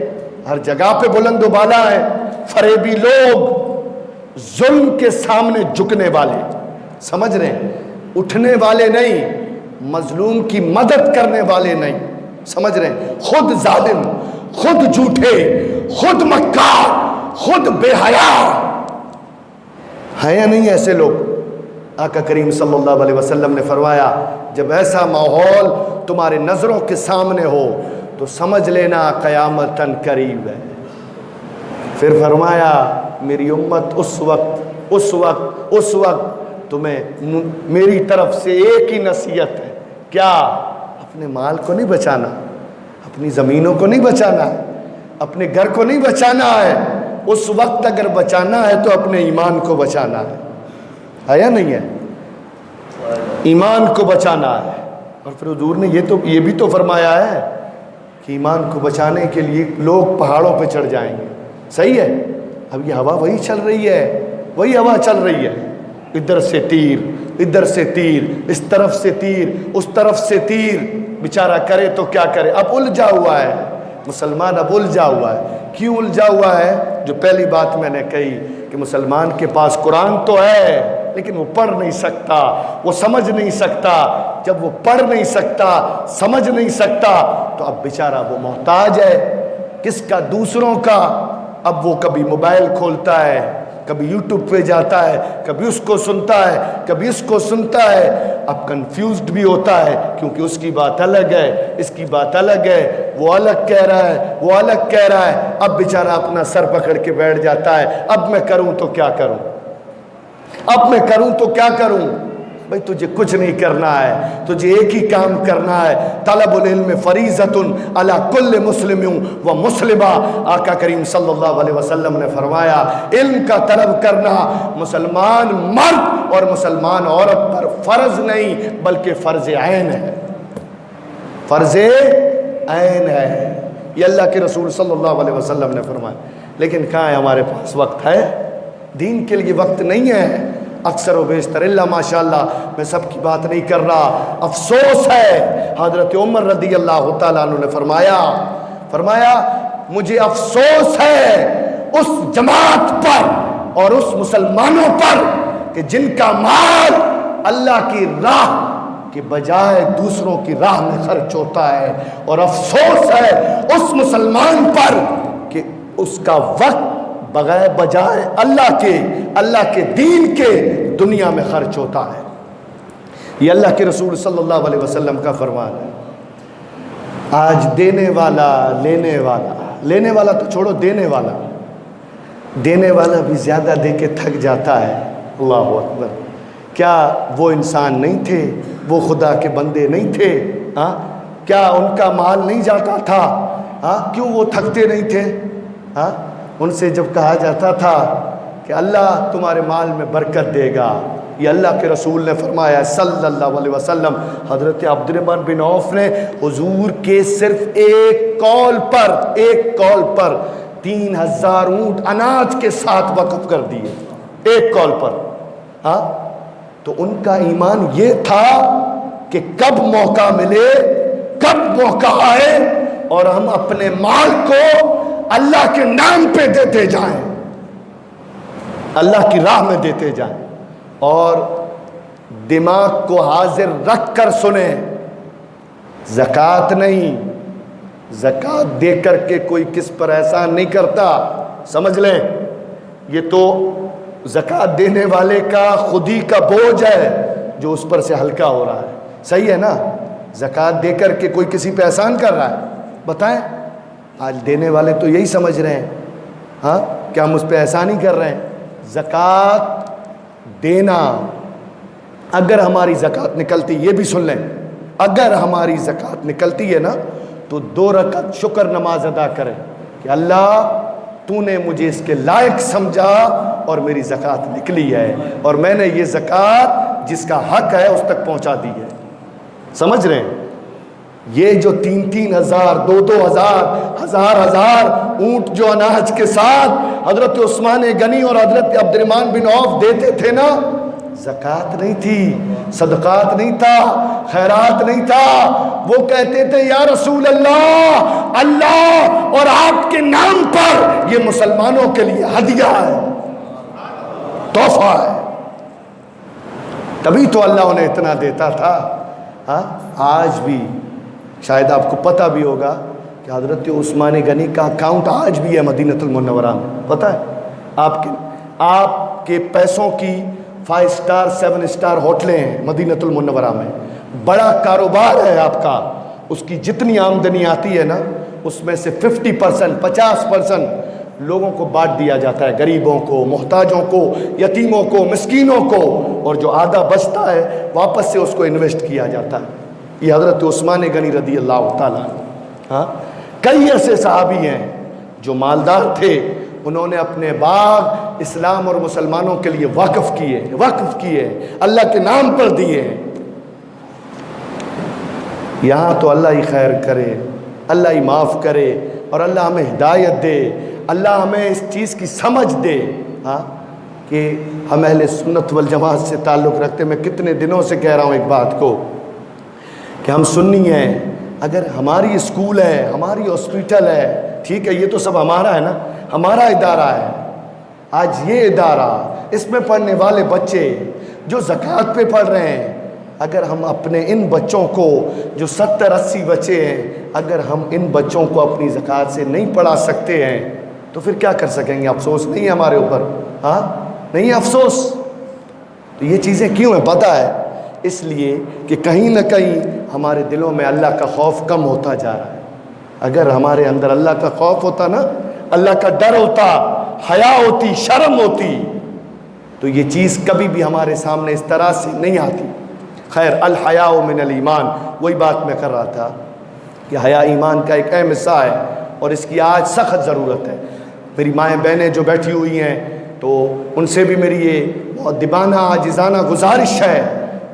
ہر جگہ پہ بلند و بالا ہیں، فریبی لوگ ظلم کے سامنے جھکنے والے، سمجھ رہے ہیں، اٹھنے والے نہیں، مظلوم کی مدد کرنے والے نہیں، سمجھ رہے ہیں، خود ظالم، خود جھوٹے، خود مکار، خود بے حیا ہیں یا نہیں ایسے لوگ؟ آقا کریم صلی اللہ علیہ وسلم نے فرمایا جب ایسا ماحول تمہارے نظروں کے سامنے ہو تو سمجھ لینا قیامت قریب ہے۔ پھر فرمایا میری امت اس وقت تمہیں میری طرف سے ایک ہی نصیحت ہے، کیا؟ اپنے مال کو نہیں بچانا، اپنی زمینوں کو نہیں بچانا ہے، اپنے گھر کو نہیں بچانا ہے، اس وقت اگر بچانا ہے تو اپنے ایمان کو بچانا ہے یا نہیں ہے؟ ایمان کو بچانا ہے۔ اور پھر حضور نے یہ بھی تو فرمایا ہے کہ ایمان کو بچانے کے لیے لوگ پہاڑوں پہ چڑھ جائیں گے، صحیح ہے؟ اب یہ ہوا وہی چل رہی ہے، ادھر سے تیر، ادھر سے تیر، اس طرف سے تیر، اس طرف سے تیر، بیچارہ کرے تو کیا کرے؟ اب الجھا ہوا ہے مسلمان، اب الجھا ہوا ہے۔ کیوں الجھا ہوا ہے؟ جو پہلی بات میں نے کہی کہ مسلمان کے پاس قرآن تو ہے لیکن وہ پڑھ نہیں سکتا، وہ سمجھ نہیں سکتا۔ جب وہ پڑھ نہیں سکتا، سمجھ نہیں سکتا تو اب بیچارہ وہ محتاج ہے کس کا؟ دوسروں کا۔ اب وہ کبھی موبائل کھولتا ہے، کبھی یوٹیوب پہ جاتا ہے، کبھی اس کو سنتا ہے، کبھی اس کو سنتا ہے، اب کنفیوزڈ بھی ہوتا ہے کیونکہ اس کی بات الگ ہے، اس کی بات الگ ہے، وہ الگ کہہ رہا ہے، وہ الگ کہہ رہا ہے۔ اب بیچارہ اپنا سر پکڑ کے بیٹھ جاتا ہے، اب میں کروں تو کیا کروں، اب میں کروں تو کیا کروں؟ بھئی تجھے کچھ نہیں کرنا ہے، تجھے ایک ہی کام کرنا ہے، طلب العلم فریضۃ علی کل مسلم و مسلمہ۔ آقا کریم صلی اللہ علیہ وسلم نے فرمایا علم کا طلب کرنا مسلمان مرد اور مسلمان عورت پر فرض نہیں بلکہ فرض عین ہے، فرض عین ہے، یہ اللہ کے رسول صلی اللہ علیہ وسلم نے فرمایا۔ لیکن کہاں ہے ہمارے پاس وقت؟ ہے دین کے لیے وقت نہیں ہے اکثر و بیشتر، اللہ ماشاءاللہ میں سب کی بات نہیں کر رہا۔ افسوس ہے، حضرت عمر رضی اللہ تعالیٰ عنہ نے فرمایا مجھے افسوس ہے اس جماعت پر اور اس مسلمانوں پر کہ جن کا مال اللہ کی راہ کے بجائے دوسروں کی راہ میں خرچ ہوتا ہے، اور افسوس ہے اس مسلمان پر کہ اس کا وقت بجائے اللہ کے دین کے دنیا میں خرچ ہوتا ہے۔ یہ اللہ کے رسول صلی اللہ علیہ وسلم کا فرمان ہے۔ آج دینے والا لینے والا تو چھوڑو، دینے والا بھی زیادہ دے کے تھک جاتا ہے۔ اللہ اکبر! کیا وہ انسان نہیں تھے؟ وہ خدا کے بندے نہیں تھے؟ کیا ان کا مال نہیں جاتا تھا؟ کیوں وہ تھکتے نہیں تھے؟ ان سے جب کہا جاتا تھا کہ اللہ تمہارے مال میں برکت دے گا، یہ اللہ کے رسول نے فرمایا صلی اللہ علیہ وسلم۔ حضرت عبد الرحمن بن عوف نے حضور کے صرف ایک قول پر 3000 اونٹ اناج کے ساتھ وقف کر دیے، ایک قول پر۔ تو ان کا ایمان یہ تھا کہ کب موقع ملے، کب موقع آئے اور ہم اپنے مال کو اللہ کے نام پہ دیتے جائیں، اللہ کی راہ میں دیتے جائیں، اور دماغ کو حاضر رکھ کر سنیں۔ زکوٰۃ نہیں، زکوٰۃ دے کر کے کوئی کس پر احسان نہیں کرتا، سمجھ لیں۔ یہ تو زکوٰۃ دینے والے کا خود ہی کا بوجھ ہے جو اس پر سے ہلکا ہو رہا ہے، صحیح ہے نا؟ زکوٰۃ دے کر کے کوئی کسی پہ احسان کر رہا ہے؟ بتائیں، آج دینے والے تو یہی سمجھ رہے ہیں کہ ہم اس پہ احسان ہی کر رہے ہیں۔ زکوٰۃ دینا، اگر ہماری زکوٰۃ نکلتی، یہ بھی سن لیں، اگر ہماری زکوٰۃ نکلتی ہے نا تو 2 رکعت شکر نماز ادا کریں کہ اللہ تو نے مجھے اس کے لائق سمجھا اور میری زکوٰۃ نکلی ہے، اور میں نے یہ زکوٰۃ جس کا حق ہے اس تک پہنچا دی ہے، سمجھ رہے ہیں؟ یہ جو 3,000 2,000 ہزار اونٹ جو اناج کے ساتھ حضرت عثمان غنی اور حضرت عبد الرحمن بن عوف دیتے تھے نا، زکوٰۃ نہیں تھی، صدقات نہیں تھا، خیرات نہیں تھا. وہ کہتے تھے یا رسول اللہ، اللہ اور آپ کے نام پر یہ مسلمانوں کے لیے ہدیہ ہے، تحفہ ہے. تبھی تو اللہ انہیں اتنا دیتا تھا. ہاں آج بھی شاید آپ کو پتہ بھی ہوگا کہ حضرت عثمان غنی کا اکاؤنٹ آج بھی ہے مدینۃ المنورہ میں. پتہ ہے آپ کے پیسوں کی 5 سٹار 7 سٹار ہوٹلیں ہیں مدینۃ المنورہ میں. بڑا کاروبار ہے آپ کا. اس کی جتنی آمدنی آتی ہے نا، اس میں سے 50% 50% لوگوں کو بانٹ دیا جاتا ہے، غریبوں کو، محتاجوں کو، یتیموں کو، مسکینوں کو، اور جو آدھا بچتا ہے واپس سے اس کو انویسٹ کیا جاتا ہے. یہ حضرت عثمان غنی رضی اللہ تعالیٰ عنہ. ہاں کئی ایسے صحابی ہیں جو مالدار تھے، انہوں نے اپنے باغ اسلام اور مسلمانوں کے لیے وقف کیے، اللہ کے نام پر دیے. یہاں تو اللہ ہی خیر کرے، اللہ ہی معاف کرے، اور اللہ ہمیں ہدایت دے، اللہ ہمیں اس چیز کی سمجھ دے. ہاں کہ ہم اہل سنت والجماعت سے تعلق رکھتے. میں کتنے دنوں سے کہہ رہا ہوں ایک بات کو کہ ہم سنی ہیں. اگر ہماری اسکول ہے، ہماری ہاسپیٹل ہے، ٹھیک ہے، یہ تو سب ہمارا ہے نا، ہمارا ادارہ ہے. آج یہ ادارہ، اس میں پڑھنے والے بچے جو زکوٰۃ پہ پڑھ رہے ہیں، اگر ہم اپنے ان بچوں کو جو 70-80 بچے ہیں، اگر ہم ان بچوں کو اپنی زکوٰۃ سے نہیں پڑھا سکتے ہیں تو پھر کیا کر سکیں گے؟ افسوس نہیں ہے ہمارے اوپر؟ ہاں نہیں افسوس؟ تو یہ چیزیں کیوں ہیں پتہ ہے؟ اس لیے کہ کہیں نہ کہیں ہمارے دلوں میں اللہ کا خوف کم ہوتا جا رہا ہے. اگر ہمارے اندر اللہ کا خوف ہوتا نا، اللہ کا ڈر ہوتا، حیا ہوتی، شرم ہوتی، تو یہ چیز کبھی بھی ہمارے سامنے اس طرح سے نہیں آتی. خیر، الحیاء من الایمان، وہی بات میں کر رہا تھا کہ حیا ایمان کا ایک اہم حصہ ہے، اور اس کی آج سخت ضرورت ہے. میری مائیں بہنیں جو بیٹھی ہوئی ہیں، تو ان سے بھی میری یہ مؤدبانہ عاجزانہ گزارش ہے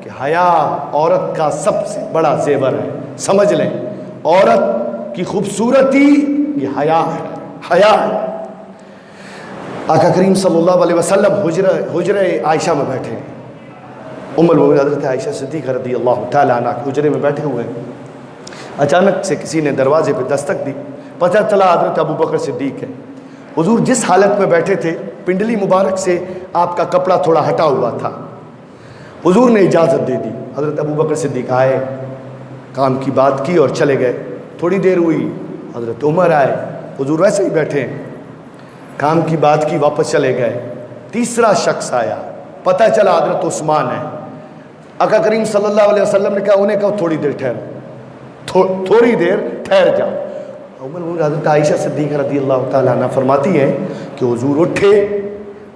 کہ حیا عورت کا سب سے بڑا زیور ہے. سمجھ لیں، عورت کی خوبصورتی یہ حیا ہے. آقا کریم صلی اللہ علیہ وسلم حجرہ عائشہ میں بیٹھے، ام المؤمنین حضرت عائشہ صدیقہ رضی اللہ تعالیٰ عنہ کے حجرے میں بیٹھے ہوئے ہیں. اچانک سے کسی نے دروازے پہ دستک دی. پتہ چلا حضرت ابو بکر صدیق ہے. حضور جس حالت میں بیٹھے تھے، پنڈلی مبارک سے آپ کا کپڑا تھوڑا ہٹا ہوا تھا. حضور نے اجازت دے دی. حضرت ابو بکر صدیق آئے، کام کی بات کی اور چلے گئے. تھوڑی دیر ہوئی، حضرت عمر آئے. حضور ویسے ہی بیٹھے ہیں، کام کی بات کی، واپس چلے گئے. تیسرا شخص آیا، پتہ چلا حضرت عثمان ہے. آقا کریم صلی اللہ علیہ وسلم نے کہا، انہیں کہا تھوڑی دیر ٹھہر جاؤ. حضرت عائشہ صدیقہ رضی اللہ تعالیٰ عنہ فرماتی ہیں کہ حضور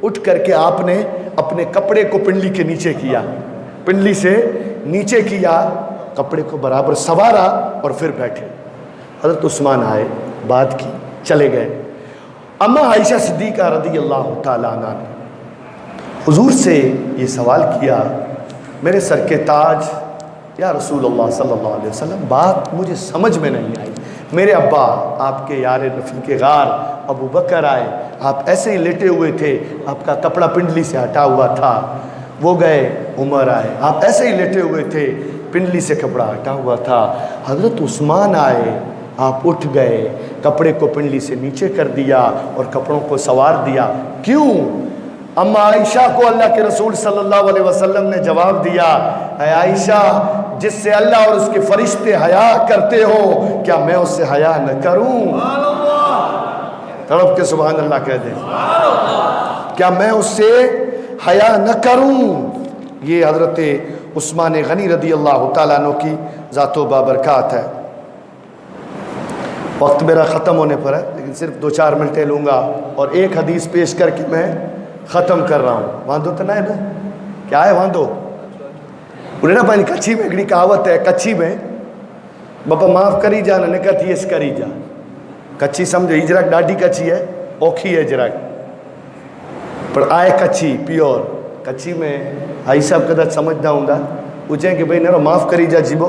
اٹھ کر کے آپ نے اپنے کپڑے کو پنڈلی کے نیچے کیا، پنڈلی سے نیچے کیا، کپڑے کو برابر سنوارا اور پھر بیٹھے. حضرت عثمان آئے، بات کی، چلے گئے. اما عائشہ صدیقہ رضی اللہ تعالیٰ عنہ نے حضور سے یہ سوال کیا، میرے سر کے تاج یا رسول اللہ صلی اللہ علیہ وسلم، بات مجھے سمجھ میں نہیں آئی. میرے ابا آپ کے یار نفی کے غار ابو بکر آئے، آپ ایسے ہی لیٹے ہوئے تھے، آپ کا کپڑا پنڈلی سے ہٹا ہوا تھا. وہ گئے، عمر آئے، آپ ایسے ہی لیٹے ہوئے تھے، پنڈلی سے کپڑا ہٹا ہوا تھا. حضرت عثمان آئے، آپ اٹھ گئے، کپڑے کو پنڈلی سے نیچے کر دیا اور کپڑوں کو سوار دیا. کیوں؟ اما عائشہ کو اللہ کے رسول صلی اللہ علیہ وسلم نے جواب دیا، اے عائشہ، جس سے اللہ اور اس کے فرشتے حیا کرتے ہو، کیا میں اس سے حیا نہ کروں؟ تڑپ کے سبحان اللہ کہہ دیں. کیا میں اس سے حیا نہ کروں؟ یہ حضرت عثمان غنی رضی اللہ تعالیٰ عنہ کی ذات و بابرکات ہے. وقت میرا ختم ہونے پر ہے، لیکن صرف 2-4 منٹیں لوں گا اور ایک حدیث پیش کر کے میں ختم کر رہا ہوں. واندو تو نہ ہے نا؟ کیا ہے واندو؟ انہیں نا پہلے کچھی میں ایک کہاوت ہے، کچھی میں بابا معاف کری جا نہ کہتی اس کری جا. کچھی سمجھو، اجرک ڈاڈی کچھی ہے، اوکھی ہے اجرک، پر آئے کچھی پیور. کچھی میں آئی صاحب کدھر سمجھنا ہوں گا، پوچھیں کہ بھئی نیرو معاف کری جا جیبو،